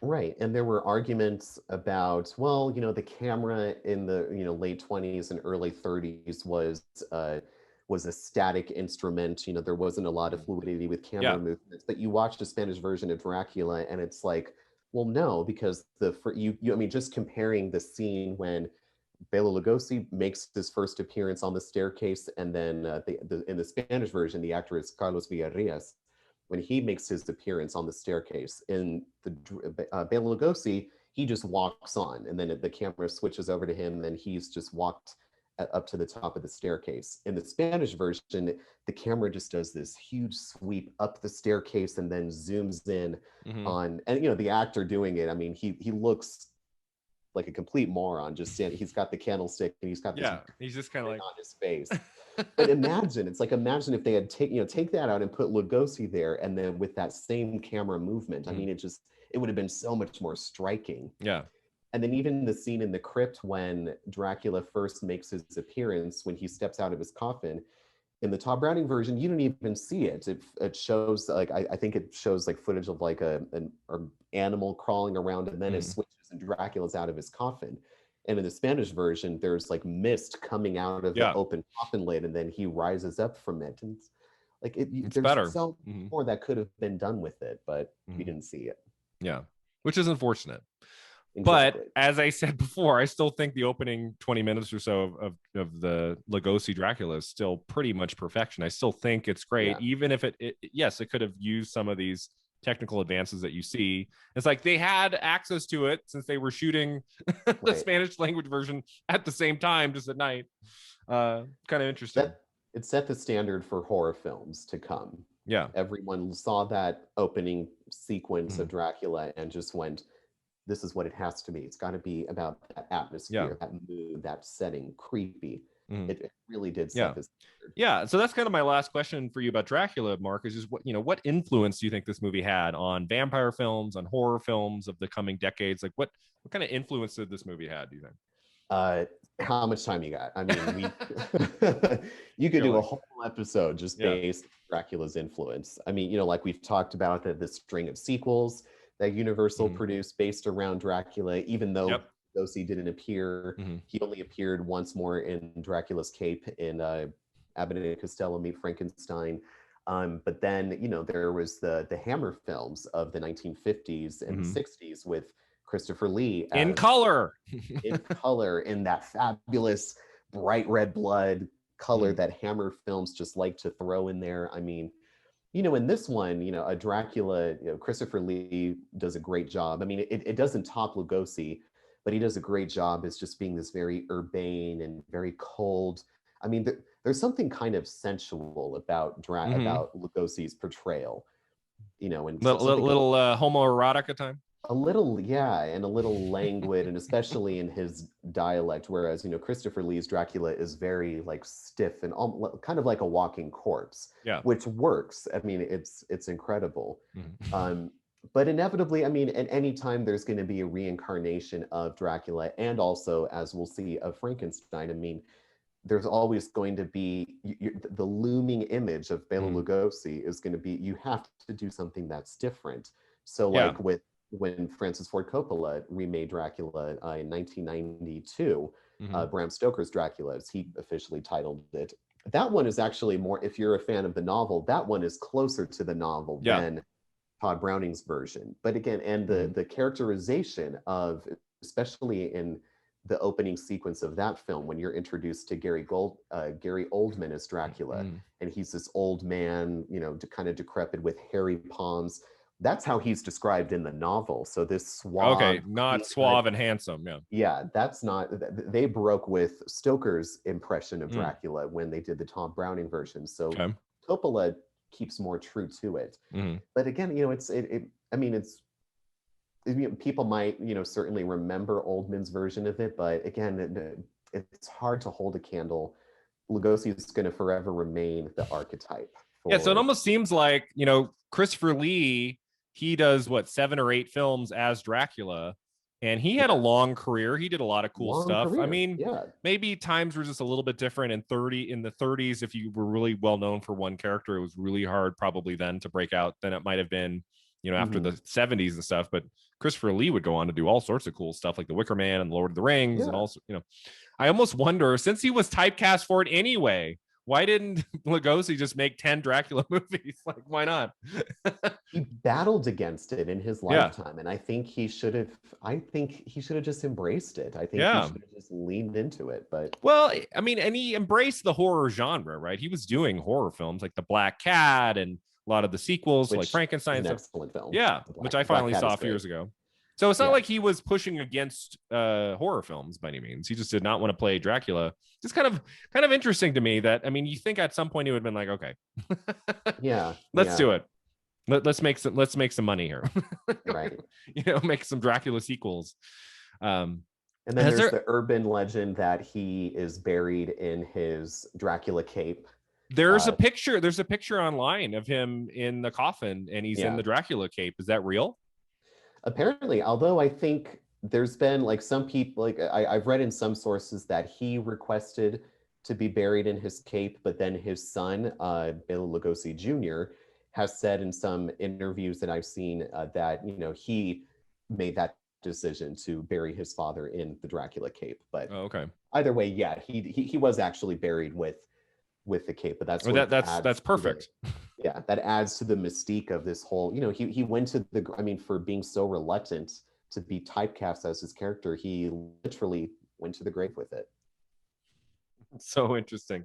Right. And there were arguments about, well, the camera in the, late 20s and early 30s was a static instrument. There wasn't a lot of fluidity with camera movements. But you watch the Spanish version of Dracula and it's like, well, no, because just comparing the scene when Bela Lugosi makes his first appearance on the staircase, and then in the Spanish version, the actor is Carlos Villarreal. When he makes his appearance on the staircase, in the Bela Lugosi, he just walks on, and then the camera switches over to him, and then he's just walked up to the top of the staircase. In the Spanish version, the camera just does this huge sweep up the staircase and then zooms in on, and the actor doing it, I mean, he looks like a complete moron, just standing. He's got the candlestick and he's got this he's just kind of like on his face. But imagine if they had take that out and put Lugosi there, and then with that same camera movement, I mean, it would have been so much more striking. Yeah. And then even the scene in the crypt when Dracula first makes his appearance, when he steps out of his coffin, in the Todd Browning version, you don't even see it. It shows like I think it shows like footage of like an animal crawling around, and then it switches and Dracula's out of his coffin. And in the Spanish version, there's like mist coming out of the open coffin lid, and then he rises up from it. And it's like there's better. So more that could have been done with it, but we didn't see it. Yeah, which is unfortunate. But as I said before, I still think the opening 20 minutes or so of the Lugosi Dracula is still pretty much perfection. I still think it's great, even if it could have used some of these technical advances that you see. It's like they had access to it since they were shooting the Spanish language version at the same time, just at night. Kind of interesting. It set the standard for horror films to come. Yeah. Everyone saw that opening sequence of Dracula and just went, this is what it has to be. It's got to be about that atmosphere, that mood, that setting, creepy. It really did Yeah. set this standard. Yeah, so that's kind of my last question for you about Dracula, Mark, is just what influence do you think this movie had on vampire films, on horror films of the coming decades? Like what kind of influence did this movie have, do you think? How much time you got? I mean, we you could do a Really? whole episode just Yeah. based on Dracula's influence. I mean, like we've talked about the string of sequels that Universal produced based around Dracula, even though Yep. Lugosi didn't appear. He only appeared once more in Dracula's Cape in Abbott and Costello Meet Frankenstein. But then, there was the Hammer films of the 1950s and 60s with Christopher Lee In as color. in color, in that fabulous bright red blood color that Hammer films just like to throw in there. I mean, in this one, a Dracula, Christopher Lee does a great job. I mean, it doesn't top Lugosi, but he does a great job as just being this very urbane and very cold. I mean, there's something kind of sensual about about Lugosi's portrayal, and Little homoerotic at time. a little, yeah, and a little languid, and especially in his dialect, whereas Christopher Lee's Dracula is very like stiff and kind of like a walking corpse. Yeah. Which works. I mean, it's incredible. But inevitably, I mean, at any time there's going to be a reincarnation of Dracula, and also, as we'll see, of Frankenstein. I mean, there's always going to be the looming image of Bela Lugosi is going to be, you have to do something that's different. So like when Francis Ford Coppola remade Dracula in 1992, Bram Stoker's Dracula, as he officially titled it, that one is actually more, if you're a fan of the novel, that one is closer to the novel than Todd Browning's version. But again, and the characterization of, especially in the opening sequence of that film, when you're introduced to Gary Oldman as Dracula, and he's this old man, kind of decrepit with hairy palms. That's how he's described in the novel. So this suave, not suave and handsome. Yeah, that's not. They broke with Stoker's impression of Dracula when they did the Tom Browning version. So Coppola keeps more true to it. But again, people might, certainly remember Oldman's version of it, but again, it's hard to hold a candle. Lugosi is going to forever remain the archetype. So it almost seems like, Christopher Lee, he does 7 or 8 films as Dracula, and he had a long career. He did a lot of cool stuff. Career. I mean, maybe times were just a little bit different in the 30s. If you were really well known for one character, it was really hard probably then to break out than it might have been, after the 70s and stuff. But Christopher Lee would go on to do all sorts of cool stuff like The Wicker Man and Lord of the Rings. And also, I almost wonder, since he was typecast for it anyway, why didn't Lugosi just make 10 Dracula movies? Like, why not? He battled against it in his lifetime, and I think he should have just embraced it. I think he should have just leaned into it. But I mean, and he embraced the horror genre, right? He was doing horror films like The Black Cat and a lot of the sequels, like Frankenstein. An excellent film. Which I finally saw a few years ago. So it's not like he was pushing against horror films by any means. He just did not want to play Dracula. Just kind of interesting to me that, I mean, you think at some point he would have been like, okay, let's do it. Let's make some money here. Right. Make some Dracula sequels. And then there's the urban legend that he is buried in his Dracula cape. There's a picture online of him in the coffin, and he's in the Dracula cape. Is that real? Apparently, although I think there's been like some people, like I've read in some sources that he requested to be buried in his cape, but then his son, Bela Lugosi Jr., has said in some interviews that I've seen that he made that decision to bury his father in the Dracula cape. But either way, he was actually buried with the cape. But that's perfect. That adds to the mystique of this whole, he went to for being so reluctant to be typecast as his character, he literally went to the grave with it. So interesting.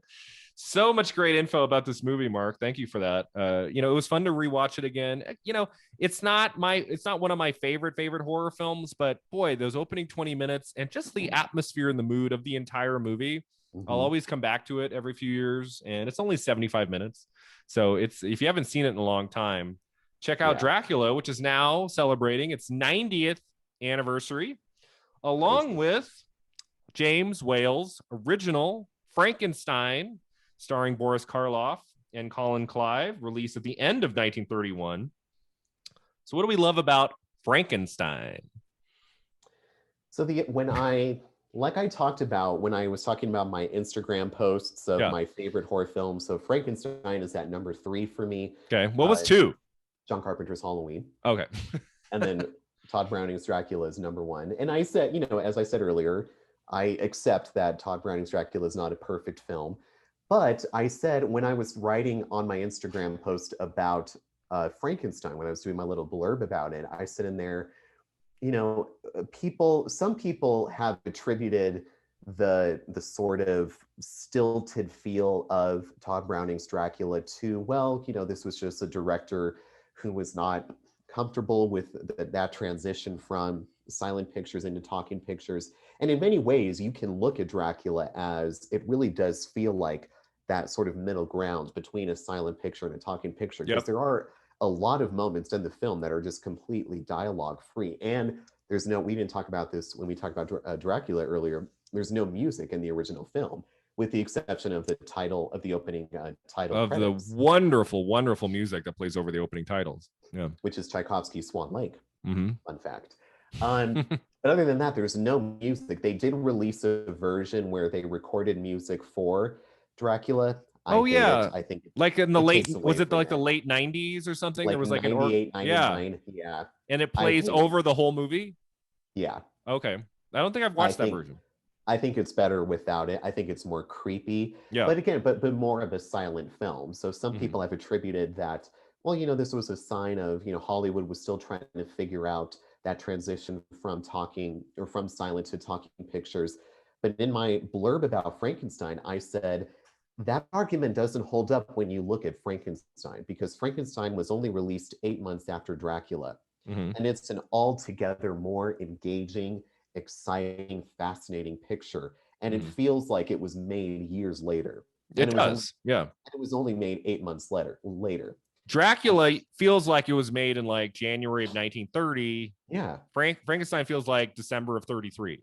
So much great info about this movie, Mark. Thank you for that. It was fun to rewatch it again. It's not one of my favorite horror films, but boy, those opening 20 minutes and just the atmosphere and the mood of the entire movie, I'll always come back to it every few years, and it's only 75 minutes. So if you haven't seen it in a long time, check out Dracula, which is now celebrating its 90th anniversary, along with James Whale's original Frankenstein, starring Boris Karloff and Colin Clive, released at the end of 1931. So what do we love about Frankenstein? So like I talked about when I was talking about my Instagram posts of my favorite horror films. So Frankenstein is at number 3 for me. Okay. What was 2? John Carpenter's Halloween. Okay. And then Todd Browning's Dracula is number 1. And I said, as I said earlier, I accept that Todd Browning's Dracula is not a perfect film. But I said when I was writing on my Instagram post about Frankenstein, when I was doing my little blurb about it, I said in there, some people have attributed the sort of stilted feel of Todd Browning's Dracula to, this was just a director who was not comfortable with that transition from silent pictures into talking pictures. And in many ways, you can look at Dracula as it really does feel like that sort of middle ground between a silent picture and a talking picture. Because there are a lot of moments in the film that are just completely dialogue free. And we didn't talk about this when we talked about Dracula earlier, there's no music in the original film, with the exception of the title of the opening title of credits. The wonderful, wonderful music that plays over the opening titles. Yeah. Which is Tchaikovsky's Swan Lake. Fun fact. But other than that, there's no music. They did release a version where they recorded music for Dracula. I think like in the late, was it like the late 90s or something? Like there was like 98, 99. Yeah. And it plays over the whole movie? Yeah. Okay. I don't think I've watched that version. I think it's better without it. I think it's more creepy. Yeah. But again, but more of a silent film. So some people have attributed that, this was a sign of, Hollywood was still trying to figure out that transition from silent to talking pictures. But in my blurb about Frankenstein, I said, that argument doesn't hold up when you look at Frankenstein, because Frankenstein was only released 8 months after Dracula. And it's an altogether more engaging, exciting, fascinating picture. And it feels like it was made years later. It does. It was only made 8 months later. Dracula feels like it was made in like January of 1930. Yeah. Frankenstein feels like December of 33.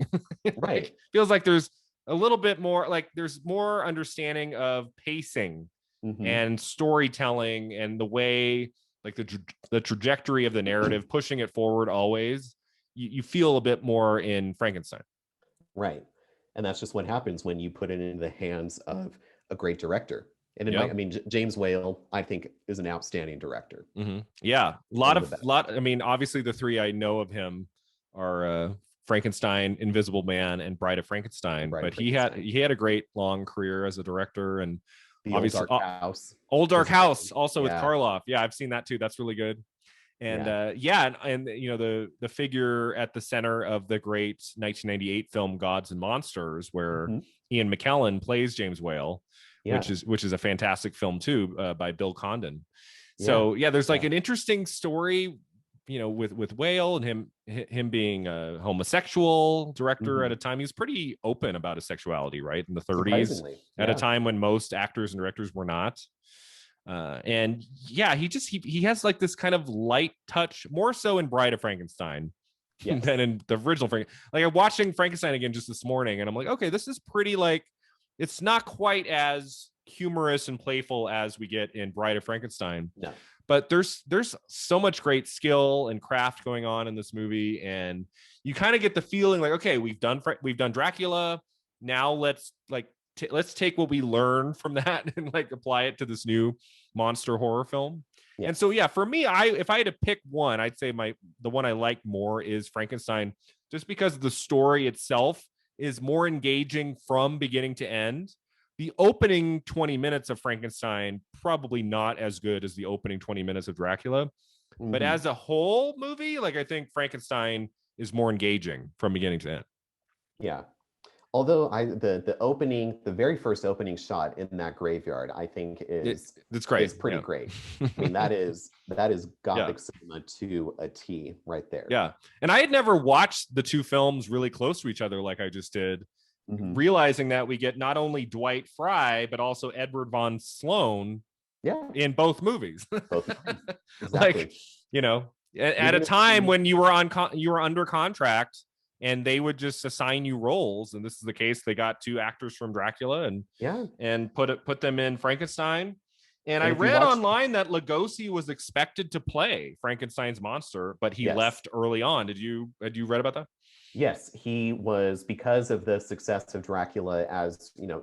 Right. Feels like there's a little bit more, like there's more understanding of pacing and storytelling and the way, like the trajectory of the narrative, pushing it forward always. You feel a bit more in Frankenstein. Right. And that's just what happens when you put it in the hands of a great director. And James Whale, I think, is an outstanding director. Yeah. Obviously the 3 I know of him are Frankenstein, Invisible Man, and Bride of Frankenstein. He had a great long career as a director, and the obviously Old Dark House, also with Karloff. Yeah, I've seen that too. That's really good. And the figure at the center of the great 1998 film Gods and Monsters, where Ian McKellen plays James Whale, which is a fantastic film too, by Bill Condon. So there's like an interesting story, with Whale and him being a homosexual director at a time. He was pretty open about his sexuality, right, in the 30s, at a time when most actors and directors were not. He has like this kind of light touch, more so in Bride of Frankenstein than in the original Frankenstein. Like, I'm watching Frankenstein again just this morning, and I'm like, okay, this is pretty, like, it's not quite as humorous and playful as we get in Bride of Frankenstein. No. But there's so much great skill and craft going on in this movie, and you kind of get the feeling like, okay, we've done Dracula. Now let's take what we learned from that and like apply it to this new monster horror film. Yes. And so, for me, if I had to pick one, I'd say the one I like more is Frankenstein, just because the story itself is more engaging from beginning to end. The opening 20 minutes of Frankenstein, probably not as good as the opening 20 minutes of Dracula. But as a whole movie, like, I think Frankenstein is more engaging from beginning to end. Yeah. Although the very first opening shot in that graveyard, I think it's great. It's pretty great. I mean, that is Gothic cinema to a T right there. Yeah. And I had never watched the two films really close to each other like I just did. Realizing that we get not only Dwight Fry, but also Edward von Sloan in both movies. Exactly. Like, at a time when you were under contract and they would just assign you roles. And this is the case. They got 2 actors from Dracula and put them in Frankenstein. And I if you read watch, online that Lugosi was expected to play Frankenstein's monster, but he left early on. Had you read about that? Yes, he was, because of the success of Dracula, as you know,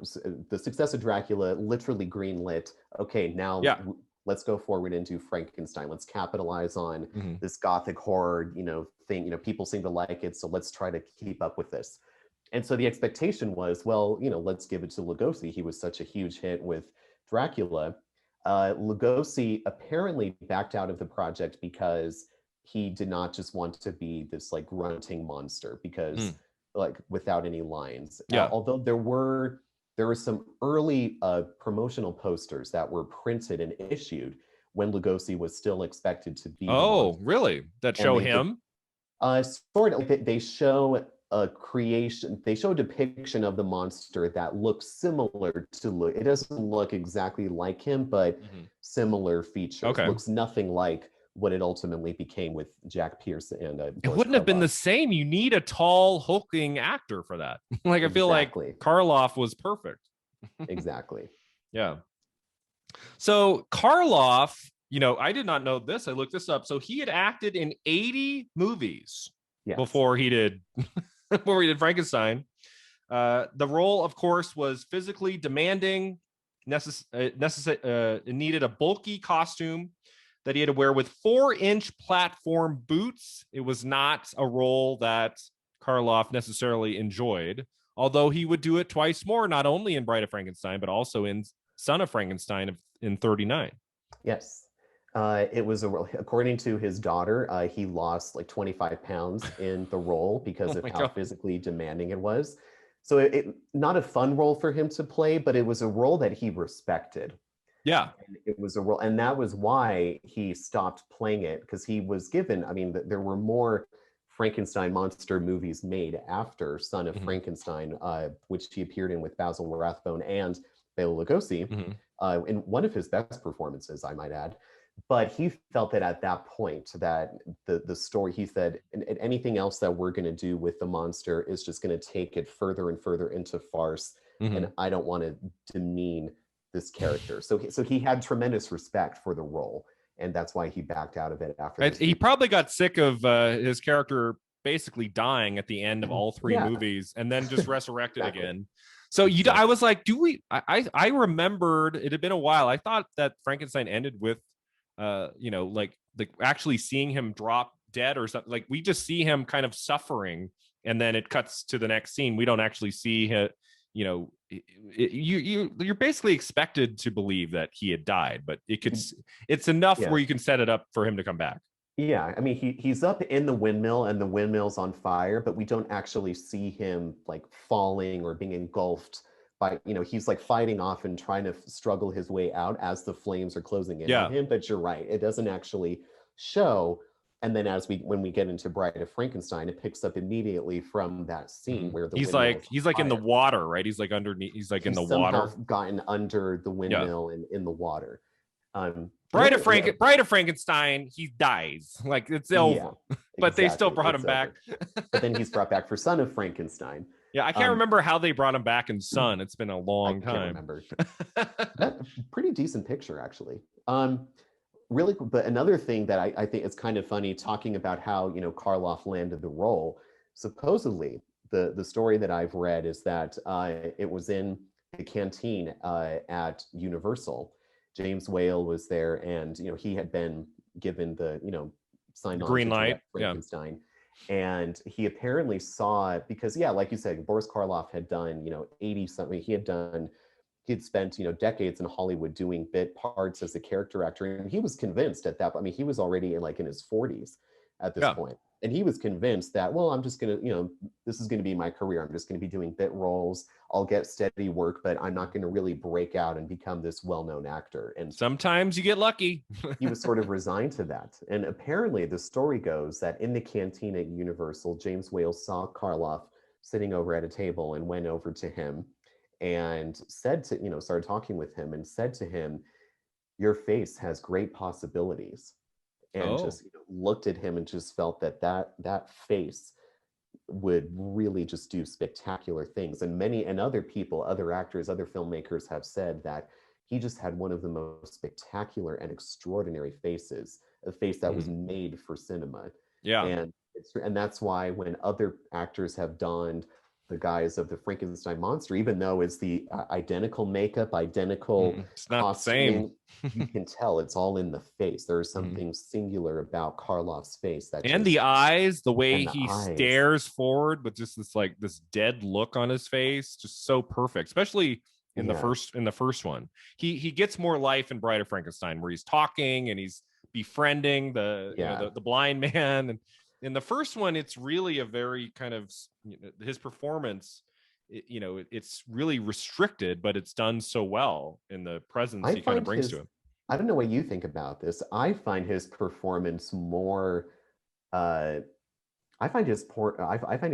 the success of Dracula literally greenlit. Okay, now let's go forward into Frankenstein. Let's capitalize on this gothic horror, thing. People seem to like it, so let's try to keep up with this. And so the expectation was, well, let's give it to Lugosi. He was such a huge hit with Dracula. Lugosi apparently backed out of the project because he did not just want to be this like grunting monster, because like without any lines. Although there were some early promotional posters that were printed and issued when Lugosi was still expected to be. Oh, really? That show him? Sort of. They show a creation. They show a depiction of the monster that looks similar to. It doesn't look exactly like him, but similar features. Okay. Looks nothing like what it ultimately became with Jack Pierce and it wouldn't have been the same. You need a tall, hulking actor for that. Like, I feel like Karloff was perfect. Exactly. Yeah. So Karloff, I did not know this. I looked this up. So he had acted in 80 movies before he did Frankenstein. The role, of course, was physically demanding. It needed a bulky costume that he had to wear with 4-inch platform boots. It was not a role that Karloff necessarily enjoyed, although he would do it twice more, not only in Bride of Frankenstein, but also in Son of Frankenstein in 39. Yes. It was according to his daughter, he lost like 25 pounds in the role because of how physically demanding it was. So it not a fun role for him to play, but it was a role that he respected. Yeah. And it was a role, and that was why he stopped playing it, because he was given, there were more Frankenstein monster movies made after Son of Frankenstein, which he appeared in with Basil Rathbone and Bela Lugosi, in one of his best performances, I might add. But he felt that at that point, that the story, he said, anything else that we're going to do with the monster is just going to take it further and further into farce, and I don't want to demean this character. So he had tremendous respect for the role, and that's why he backed out of it after. He probably got sick of his character basically dying at the end of all 3 movies, and then just resurrected again. So I was like, I remembered it had been a while. I thought that Frankenstein ended with, like actually seeing him drop dead or something. Like, we just see him kind of suffering, and then it cuts to the next scene. We don't actually see him. You're basically expected to believe that he had died, but it's enough where you can set it up for him to come back. Yeah, he's up in the windmill, and the windmill's on fire, but we don't actually see him like falling or being engulfed by, he's like fighting off and trying to struggle his way out as the flames are closing in on him. But you're right, it doesn't actually show. And then when we get into Bride of Frankenstein, it picks up immediately from that scene where he's like in the water, right? He's like underneath. He's like in the water. Gotten under the windmill and in the water. Bride of Frankenstein, he dies. Like, it's over. But they still brought him back. But then he's brought back for Son of Frankenstein. Yeah, I can't remember how they brought him back in Son. It's been a long time. I can't remember. That's a pretty decent picture, actually. Really, but another thing that I think is kind of funny, talking about how Karloff landed the role. Supposedly, the story that I've read is that it was in the canteen at Universal. James Whale was there, and he had been given the signed on green light, Frankenstein, and he apparently saw it because like you said, Boris Karloff had done 80 something. He'd spent decades in Hollywood doing bit parts as a character actor, and he was convinced at that. He was already in his 40s at this point, and he was convinced that, well, I'm just gonna this is gonna be my career. I'm just gonna be doing bit roles. I'll get steady work, but I'm not gonna really break out and become this well-known actor. And sometimes you get lucky. He was sort of resigned to that. And apparently, the story goes that in the canteen at Universal, James Whale saw Karloff sitting over at a table and went over to him and said to, started talking with him and said to him, "Your face has great possibilities." And just looked at him and just felt that face would really just do spectacular things. And many and other people, other actors, other filmmakers have said that he just had one of the most spectacular and extraordinary faces, a face that was made for cinema. Yeah. And that's why when other actors have donned the guise of the Frankenstein monster, even though it's the identical makeup, identical it's not costuming, the same. you can tell it's all in the face. There's something singular about Karloff's face that and the eyes, the way the he eyes. stares forward with just this dead look on his face, just so perfect, especially in the first one. He gets more life in Bride of Frankenstein, where he's talking and he's befriending the blind man. And in the first one, it's really a very kind of, his performance, it's really restricted, but it's done so well in the presence he kind of brings to him. I don't know what you think about this. I find his performance more I find his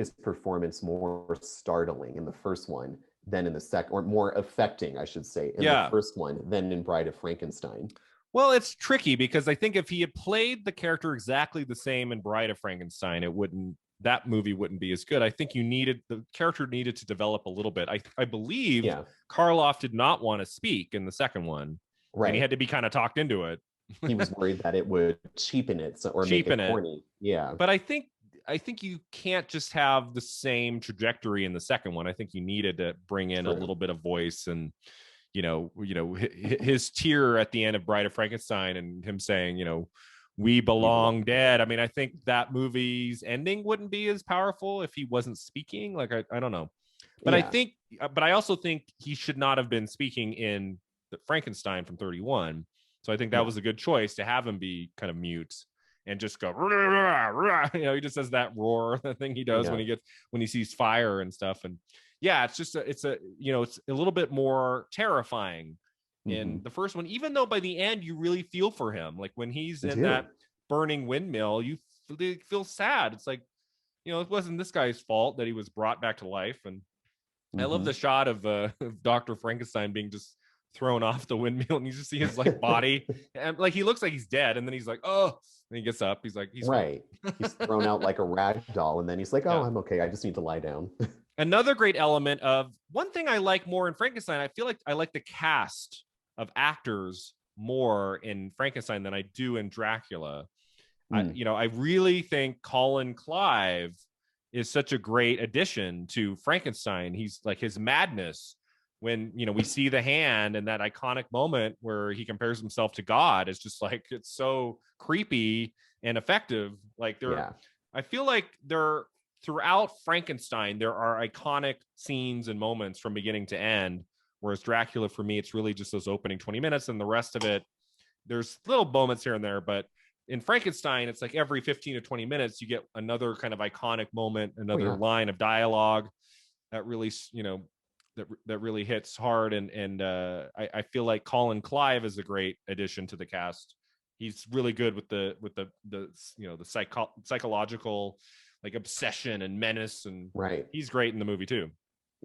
performance more startling in the first one than in the second, or more affecting, I should say, in the first one than in Bride of Frankenstein. Well, it's tricky because I think if he had played the character exactly the same in Bride of Frankenstein, that movie wouldn't be as good. I think the character needed to develop a little bit. I believe Karloff did not want to speak in the second one, right? And he had to be kind of talked into it. He was worried that it would cheapen it make it corny. Yeah, but I think you can't just have the same trajectory in the second one. I think you needed to bring in a little bit of voice, and his tear at the end of Bride of Frankenstein and him saying, we belong dead. I mean, I think that movie's ending wouldn't be as powerful if he wasn't speaking. Like, I don't know. But I also think he should not have been speaking in the Frankenstein from 31. So I think that was a good choice to have him be kind of mute and just go, rah, rah, rah. He just does that roar, the thing he does when he sees fire and stuff. And it's just it's a little bit more terrifying in the first one, even though by the end you really feel for him. Like when he's in that burning windmill, you feel sad. It's like, it wasn't this guy's fault that he was brought back to life. And I love the shot of Dr. Frankenstein being just thrown off the windmill, and you just see his body, and he looks like he's dead, and then he's like, oh, and he gets up, he's right. He's thrown out like a rag doll, and then he's like, oh, I'm okay, I just need to lie down. Another great element of one thing I like more in Frankenstein, I feel like I like the cast of actors more in Frankenstein than I do in Dracula. I really think Colin Clive is such a great addition to Frankenstein. He's like, his madness when we see the hand and that iconic moment where he compares himself to God, is just like, it's so creepy and effective. Like I feel like throughout Frankenstein there are iconic scenes and moments from beginning to end, whereas Dracula, for me, it's really just those opening 20 minutes, and the rest of it, there's little moments here and there. But in Frankenstein, it's like every 15 to 20 minutes you get another kind of iconic moment, another line of dialogue that really that really hits hard. And I feel like Colin Clive is a great addition to the cast. He's really good with the psychological obsession and menace, and he's great in the movie too.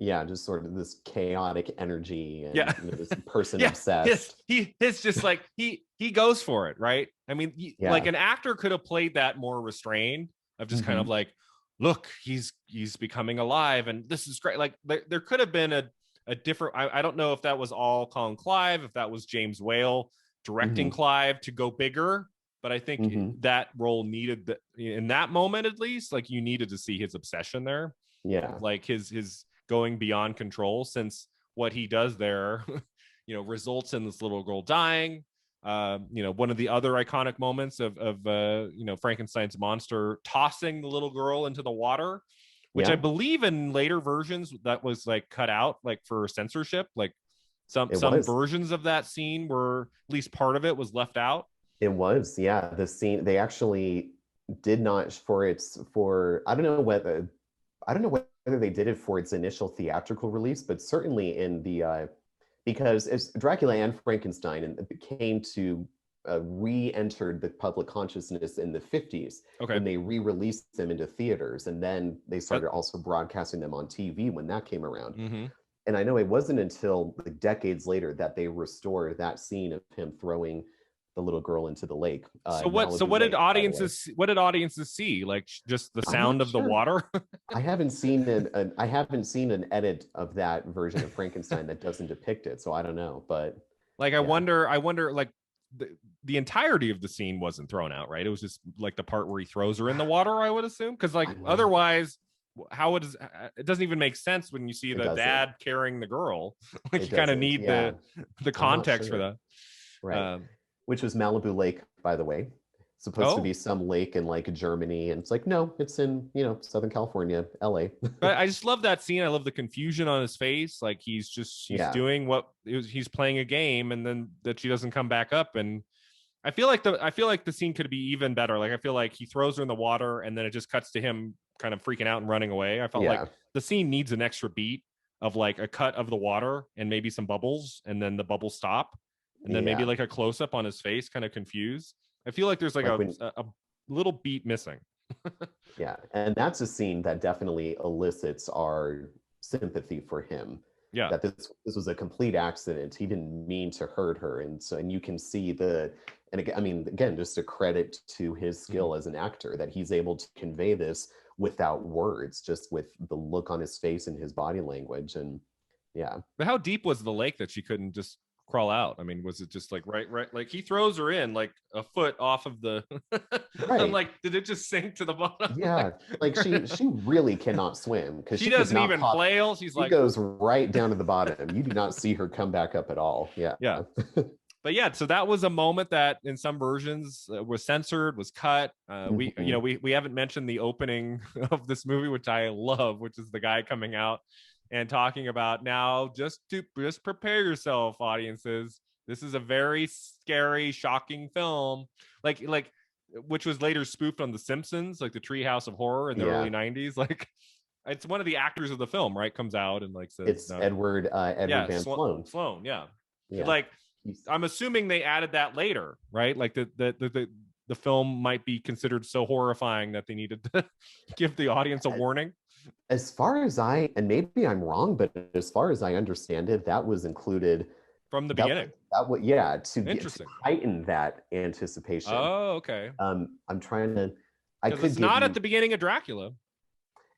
Just sort of this chaotic energy, and this person obsessed. It's just like he goes for it, right? I mean, like an actor could have played that more restrained, of just kind of like, look, he's becoming alive, and this is great. Like there could have been a different. I don't know if that was all Colin Clive, if that was James Whale directing Clive to go bigger, but I think that role needed in that moment, at least, like you needed to see his obsession there. Like his going beyond control, since what he does there results in this little girl dying. One of the other iconic moments of Frankenstein's monster tossing the little girl into the water, which I believe in later versions that was cut out for censorship. Some versions of that scene were, at least part of it was left out. It was, the scene, they actually did not I don't know whether they did it for its initial theatrical release, but certainly in the because as Dracula and Frankenstein and came to re-entered the public consciousness in the 50s, when they re-released them into theaters, and then they started also broadcasting them on TV when that came around. And I know it wasn't until decades later that they restored that scene of him throwing the little girl into the lake. So what? So Malibu what did Lake, by the way. audiences? What did audiences see? Like just the I'm sound not of the sure. water? I haven't seen I haven't seen an edit of that version of Frankenstein that doesn't depict it, so I don't know. But Like yeah, I wonder, like the entirety of the scene wasn't thrown out, right? It was just like the part where he throws her in the water, I would assume, because like I'm not. otherwise, how it doesn't even make sense when you see It the doesn't. dad carrying the girl. Like It you kind of doesn't. need Yeah, the I'm not context for sure. that. Right. Um, Which was Malibu Lake, by the way. Supposed to oh, be some lake in like Germany, and it's like no, it's in Southern California, LA. but I just love that scene. I love the confusion on his face. Like he's Yeah, doing he's playing a game, and then that she doesn't come back up. And I feel like the scene could be even better. Like I feel like he throws her in the water, and then it just cuts to him kind of freaking out and running away. I felt like yeah, the scene needs an extra beat of like a cut of the water and maybe some bubbles, and then the bubbles stop, and then maybe yeah. like a close up on his face, kind of confused. I feel like there's like Like when a little beat missing. Yeah, and that's a scene that definitely elicits our sympathy for him. Yeah. That this was a complete accident. He didn't mean to hurt her, and you can see and again, I mean, again, just a credit to his skill as an actor that he's able to convey this without words, just with the look on his face and his body language, and yeah. But how deep was the lake that she couldn't just crawl out? I mean, was it just like right? Like he throws her in like a foot off of the. I'm Right. like, did it just sink to the bottom? Yeah, like she really cannot swim because She she does doesn't not even pop. flail. She's She like, goes right down to the bottom. You do not see her come back up at all. Yeah. yeah. But yeah, so that was a moment that in some versions was censored, was cut. We, you Mhm. know, we haven't mentioned the opening of this movie, which I love, which is the guy coming out and talking about now. Just prepare yourself, audiences. This is a very scary, shocking film, like which was later spoofed on The Simpsons, like the Treehouse of Horror in the Yeah. early '90s. Like it's one of the actors of the film, right? Comes out and like says, It's Edward yeah, Van Sloan. Sloan, yeah. Yeah. Like I'm assuming they added that later, right? Like the film might be considered so horrifying that they needed to give the audience a warning. As far as and maybe I'm wrong, but as far as I understand it, that was included From the beginning. Yeah, to Interesting. heighten that anticipation. Oh, okay. I'm trying to. I Because could it's give not you. at the beginning of Dracula.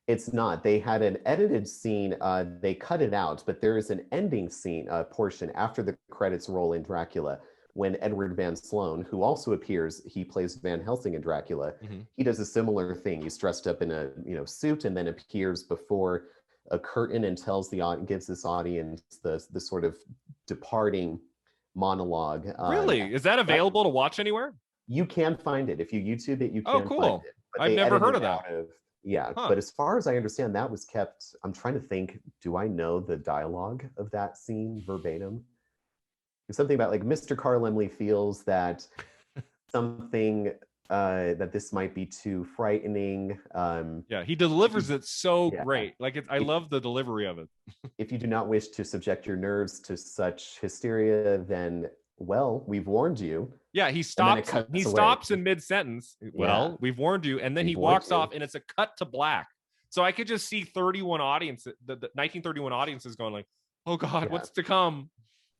It's not. They had an edited scene. They cut it out, but there is an ending scene portion after the credits roll in Dracula when Edward Van Sloan, who also appears, he plays Van Helsing in Dracula. Mm-hmm. He does a similar thing. He's dressed up in a suit and then appears before a curtain and gives this audience the sort of departing monologue. Really? Is that available to watch anywhere? You can find it if you YouTube it. You Oh, can cool. find it. But I've they never heard edited of it that. out of. Yeah, Huh. but as far as I understand, that was kept. I'm trying to think, do I know the dialogue of that scene verbatim? It's something about like Mr. Carl Laemmle feels that something that this might be too frightening. Yeah, he delivers it so Yeah. great. Like I love the delivery of it. If you do not wish to subject your nerves to such hysteria, then well, we've warned you. Yeah, he stops. He stops in mid sentence. Well, Yeah. we've warned you, and then he We've warned walks you. off, and it's a cut to black. So I could just see 31 audiences, the 1931 audiences going like, "Oh God, Yeah. what's to come?"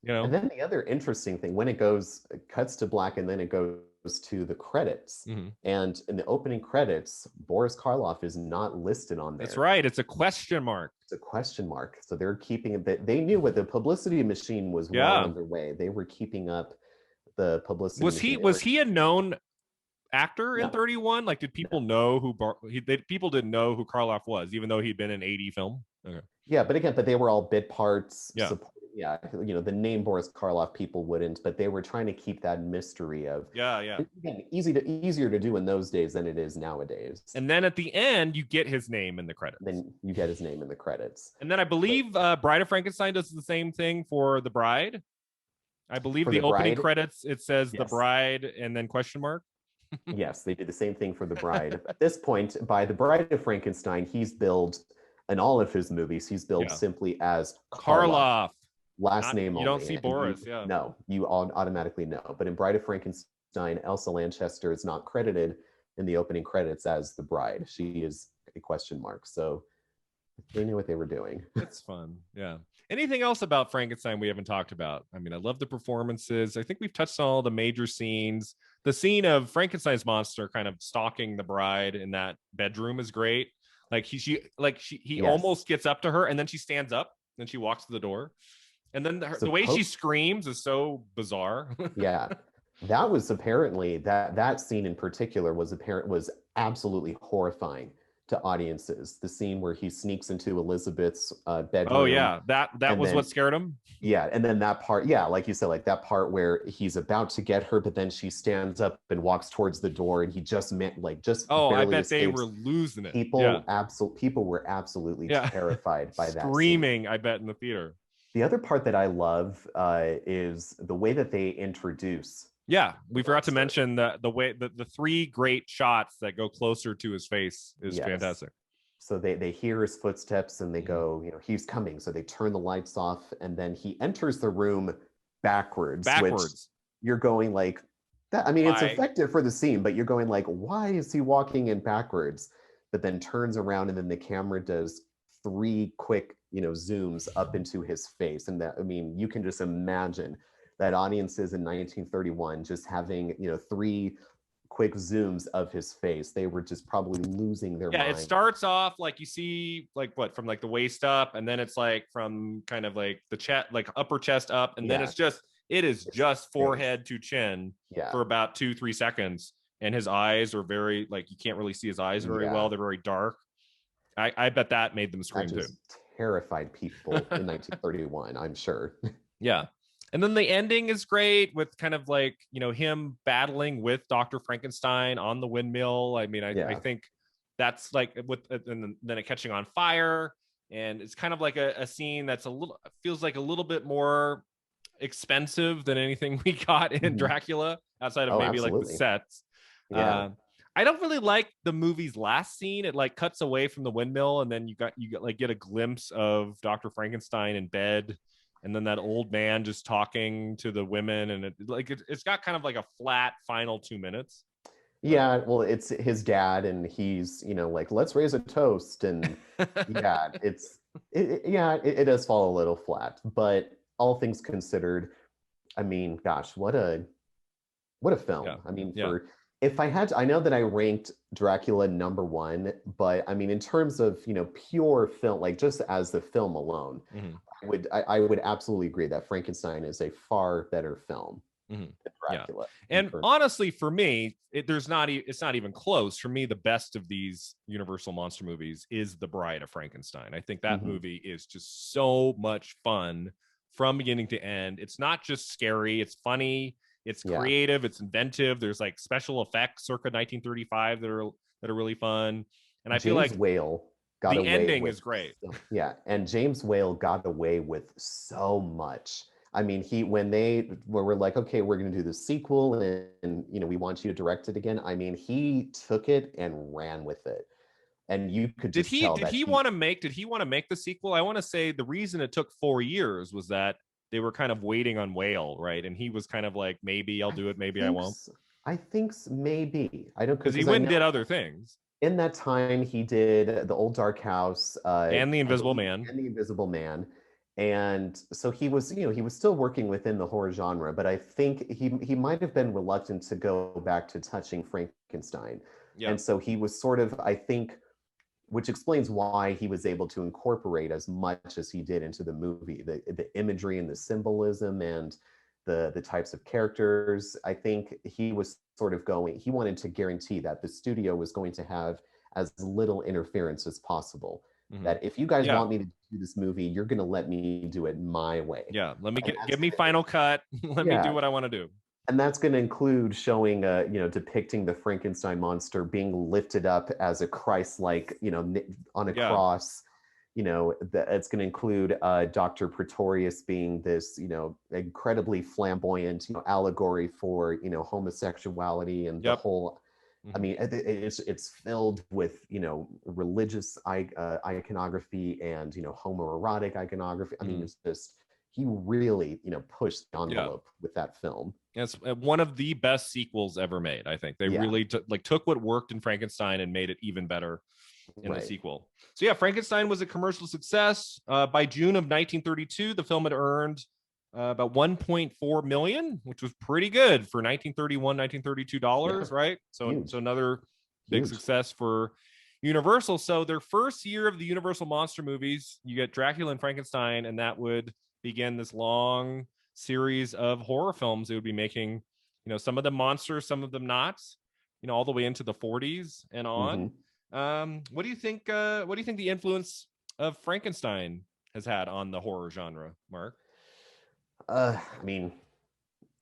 You know. And then the other interesting thing, when it cuts to black, and then it goes to the credits. Mhm. And in the opening credits, Boris Karloff is not listed on there. That's right. It's a question mark. It's a question mark. So they're keeping it. They knew what the publicity machine was well underway. They were keeping up the publicity. Was he a known actor in No. 31? Like, did people know who people didn't know who Karloff was, even though he'd been in 80 film? Okay. Yeah, but they were all bit parts. Yeah. Yeah, the name Boris Karloff people wouldn't, but they were trying to keep that mystery of. Yeah. Again, easier to do in those days than it is nowadays. And then at the end, you get his name in the credits. Then you get his name in the credits. And then I believe Bride of Frankenstein does the same thing for The Bride. I believe the opening credits, it says The Bride and then question mark. Yes, they did the same thing for The Bride. At this point, by The Bride of Frankenstein, he's billed in all of his movies. He's billed simply as Karloff. Last name only. You don't see Boris, No, you automatically know. But in Bride of Frankenstein, Elsa Lanchester is not credited in the opening credits as the bride. She is a question mark. So they knew what they were doing. It's fun, yeah. Anything else about Frankenstein we haven't talked about? I mean, I love the performances. I think we've touched on all the major scenes. The scene of Frankenstein's monster kind of stalking the bride in that bedroom is great. Like he Yes. almost gets up to her, and then she stands up, and she walks to the door, and then the way she screams is so bizarre. Yeah, that was apparently that scene in particular was absolutely horrifying to audiences. The scene where he sneaks into Elizabeth's bedroom. Oh yeah, that was what scared him. Yeah, and then that part, yeah, like you said, like that part where he's about to get her, but then she stands up and walks towards the door, and he just I bet escapes. they were losing it. People were absolutely terrified by that screaming. I bet in the theater. The other part that I love is the way that they introduce. Yeah, we forgot to mention the way the three great shots that go closer to his face is fantastic. So they hear his footsteps and they go, he's coming. So they turn the lights off, and then he enters the room backwards. Which you're going like that. I mean, it's effective for the scene, but you're going like, why is he walking in backwards? But then turns around, and then the camera does 3 quick, zooms up into his face. And that, I mean, you can just imagine that audiences in 1931 just having, 3 quick zooms of his face. They were just probably losing their mind. It starts off like you see from like the waist up, and then it's like from kind of like the chest, like upper chest up, and then it is just forehead to chin for about 2-3 seconds. And his eyes are very, like, you can't really see his eyes very well. They're very dark. I bet that made them scream too. Terrified people in 1931, I'm sure. Yeah. And then the ending is great with kind of like, him battling with Dr. Frankenstein on the windmill. I mean, I think that's like and then it catching on fire. And it's kind of like a scene that's feels like a little bit more expensive than anything we got in Dracula, outside of maybe like the sets. Yeah. I don't really like the movie's last scene. It like cuts away from the windmill, and then you get a glimpse of Dr. Frankenstein in bed, and then that old man just talking to the women, and it's got kind of like a flat final 2 minutes. Yeah, well, it's his dad, and he's like, let's raise a toast, and it does fall a little flat, but all things considered, I mean, gosh, what a film. I mean, if I had to, I know that I ranked Dracula number 1, but I mean, in terms of, pure film, like just as the film alone, I would absolutely agree that Frankenstein is a far better film than Dracula. And honestly, for me, it's not even close. For me, the best of these Universal monster movies is The Bride of Frankenstein. I think that movie is just so much fun from beginning to end. It's not just scary, it's funny. It's creative, it's inventive. There's like special effects circa 1935 that are really fun. And I feel like Whale the ending is great. Yeah, and James Whale got away with so much. I mean, when we're like, okay, we're going to do the sequel, and we want you to direct it again. I mean, he took it and ran with it. And you could just tell did he want to make the sequel? I want to say the reason it took 4 years was that they were kind of waiting on Whale, right? And he was kind of like, maybe I'll do it, maybe I won't. I think maybe. I don't, because he went and did other things. In that time, he did The Old Dark House and The Invisible Man. And so he was, he was still working within the horror genre, but I think he might have been reluctant to go back to touching Frankenstein. Yeah. And so he was sort of, I think, which explains why he was able to incorporate as much as he did into the movie, the imagery and the symbolism and the types of characters. I think he was sort of he wanted to guarantee that the studio was going to have as little interference as possible. That if you guys want me to do this movie, you're going to let me do it my way. Yeah, let me give me final cut. Let me do what I want to do. And that's going to include showing, depicting the Frankenstein monster being lifted up as a Christ-like, on a cross. It's going to include Dr. Pretorius being this, incredibly flamboyant, allegory for, homosexuality and the whole. I mean, it's filled with, religious iconography and, homoerotic iconography. I mean, it's just, he really, pushed the envelope with that film. It's one of the best sequels ever made. I think they really took what worked in Frankenstein and made it even better. in the Right. sequel. So yeah, Frankenstein was a commercial success. By June of 1932, the film had earned about 1.4 million, which was pretty good for 1931, 1932 dollars, Yeah. right? Huge. So another big Huge. success for Universal. So their first year of the Universal monster movies, you get Dracula and Frankenstein, and that would begin this long series of horror films. They would be making, some of them monsters, some of them not, all the way into the 40s and on. What do you think? What do you think the influence of Frankenstein has had on the horror genre, Mark? I mean,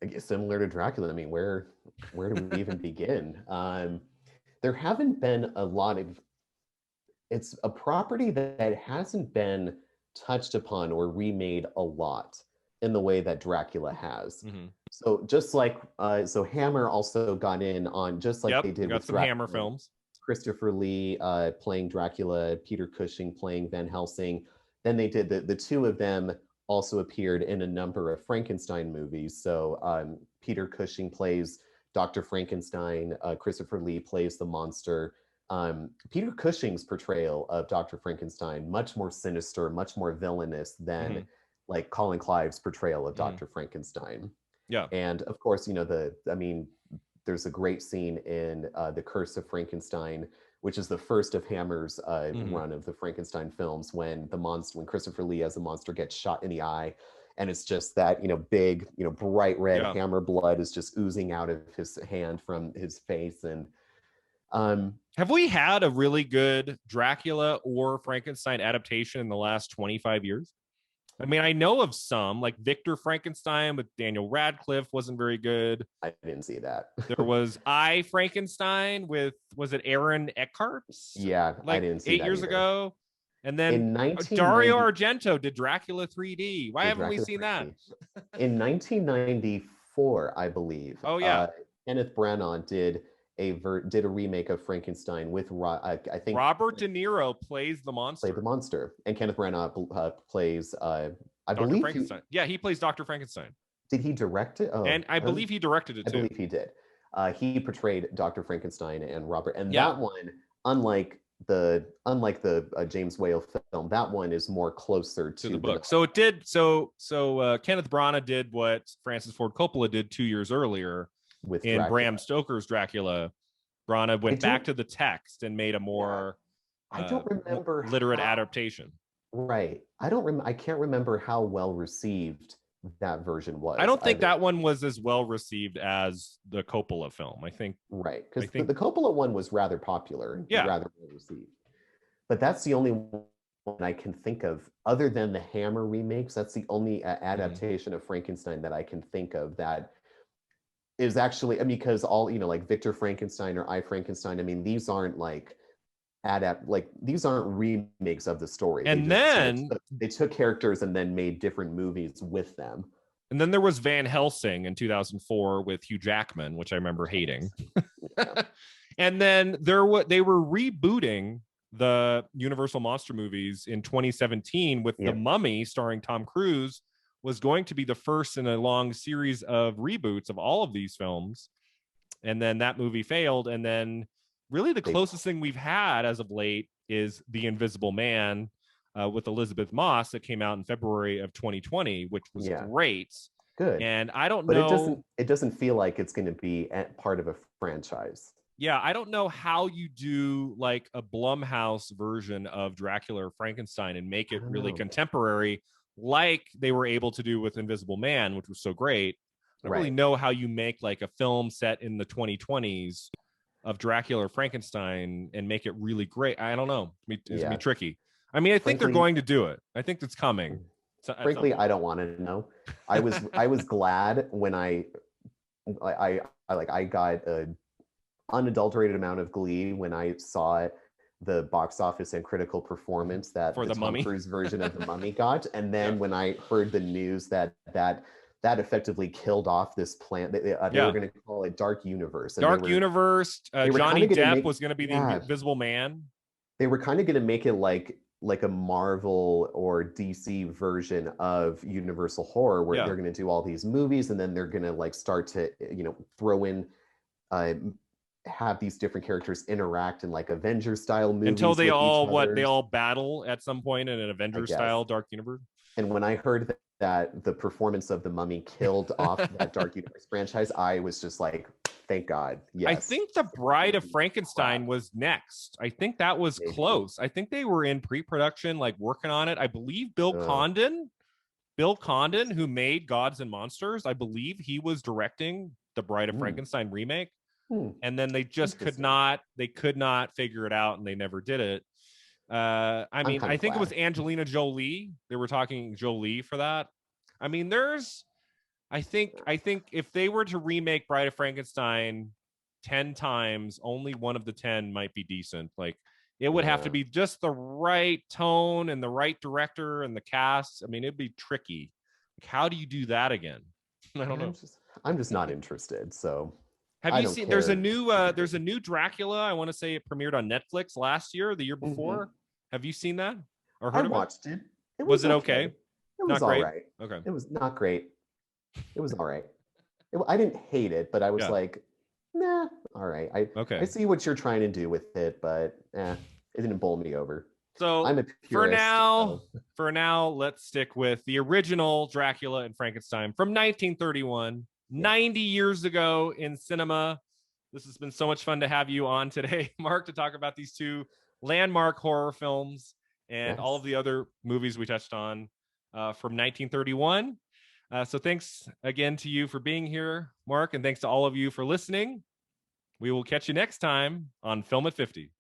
I guess similar to Dracula. I mean, where do we even begin? There haven't been a lot of. It's a property that hasn't been touched upon or remade a lot in the way that Dracula has. So just like so Hammer also got in on just like they did with some Hammer films. Christopher Lee playing Dracula, Peter Cushing playing Van Helsing. Then they did the two of them also appeared in a number of Frankenstein movies. So Peter Cushing plays Dr. Frankenstein, Christopher Lee plays the monster. Peter Cushing's portrayal of Dr. Frankenstein much more sinister, much more villainous than like Colin Clive's portrayal of Dr. Frankenstein. Yeah. And of course, there's a great scene in The Curse of Frankenstein, which is the first of Hammer's run of the Frankenstein films, when when Christopher Lee as a monster gets shot in the eye, and it's just that big bright red hammer blood is just oozing out of his hand from his face. And have we had a really good Dracula or Frankenstein adaptation in the last 25 years? I mean, I know of some, like Victor Frankenstein with Daniel Radcliffe wasn't very good. I didn't see that. There was I, Frankenstein with, was it Aaron Eckhart? Yeah, like I didn't see 8 that years either. ago. And then Dario Argento did Dracula 3D. Why haven't we seen that? In 1994, I believe. Oh, yeah. Kenneth Branagh did a remake of Frankenstein with I think Robert De Niro plays the monster. Played the monster, and Kenneth Branagh plays I Dr. believe Frankenstein. He plays Dr. Frankenstein. Did he direct it? Oh, and I believe he directed it too. I believe he did. He portrayed Dr. Frankenstein and Robert, and that one, unlike the James Whale film, that one is more closer to the book. So it did. So Kenneth Branagh did what Francis Ford Coppola did 2 years earlier with in Bram Stoker's Dracula. Branagh went back to the text and made a more I don't remember literate adaptation. Right. I can't remember how well received that version was. I don't think that one was as well received as the Coppola film. I think right, because the Coppola one was rather popular, rather well received. But that's the only one I can think of, other than the Hammer remakes. That's the only adaptation of Frankenstein that I can think of that is actually, because all like Victor Frankenstein or I, Frankenstein. I mean, these aren't like these aren't remakes of the story. And then they took characters and then made different movies with them. And then there was Van Helsing in 2004 with Hugh Jackman, which I remember hating. And then they were rebooting the Universal monster movies in 2017 with The Mummy starring Tom Cruise, was going to be the first in a long series of reboots of all of these films. And then that movie failed. And then really the closest thing we've had as of late is The Invisible Man with Elizabeth Moss that came out in February of 2020, which was great. Good. And I don't know. It doesn't feel like it's going to be part of a franchise. Yeah, I don't know how you do like a Blumhouse version of Dracula or Frankenstein and make it really contemporary, like they were able to do with Invisible Man, which was so great. I don't really know how you make like a film set in the 2020s of Dracula or Frankenstein and make it really great. I don't know. It's gonna be tricky. I mean, I think they're going to do it. I think it's coming. Frankly, I don't want to know. I was glad when I got an unadulterated amount of glee when I saw the box office and critical performance that for the Tom Cruise version of The Mummy got, and then when I heard the news that effectively killed off this plan. They were going to call it Dark Universe. Universe. Johnny Depp was going to be the Invisible Man. They were kind of going to make it like a Marvel or DC version of Universal Horror, where they're going to do all these movies, and then they're going to like start to throw in have these different characters interact in like Avenger style movies until they with each all other. they all battle at some point in an I Avengers guess. style Dark Universe. And when I heard that the performance of the Mummy killed off that Dark Universe franchise, I was just like, thank God. Yes. I think The Bride of Frankenstein was next. I think that was Maybe. close. I think they were in pre-production, like working on it. I believe Bill Condon, who made Gods and Monsters, I believe he was directing the Bride of Frankenstein remake. And then they just could not figure it out, and they never did it. I mean, I think it was Angelina Jolie. They were talking Jolie for that. I mean, I think if they were to remake Bride of Frankenstein 10 times, only one of the 10 might be decent. Like, it would have to be just the right tone and the right director and the cast. I mean, it'd be tricky. Like, how do you do that again? I don't know. I'm just not interested. So have you seen? There's a new Dracula. I want to say it premiered on Netflix last year, or the year before. Have you seen that or heard of it? I watched it. Was it okay? It was not great. All right. Okay. It was not great. It was all right. I didn't hate it, but I was like, nah, all right. I see what you're trying to do with it, but it didn't bowl me over. So I'm a purist, for now, let's stick with the original Dracula and Frankenstein from 1931, 90 years ago in cinema. This has been so much fun to have you on today, Mark, to talk about these two landmark horror films and all of the other movies we touched on from 1931. So thanks again to you for being here, Mark, and thanks to all of you for listening. We will catch you next time on Film at 50.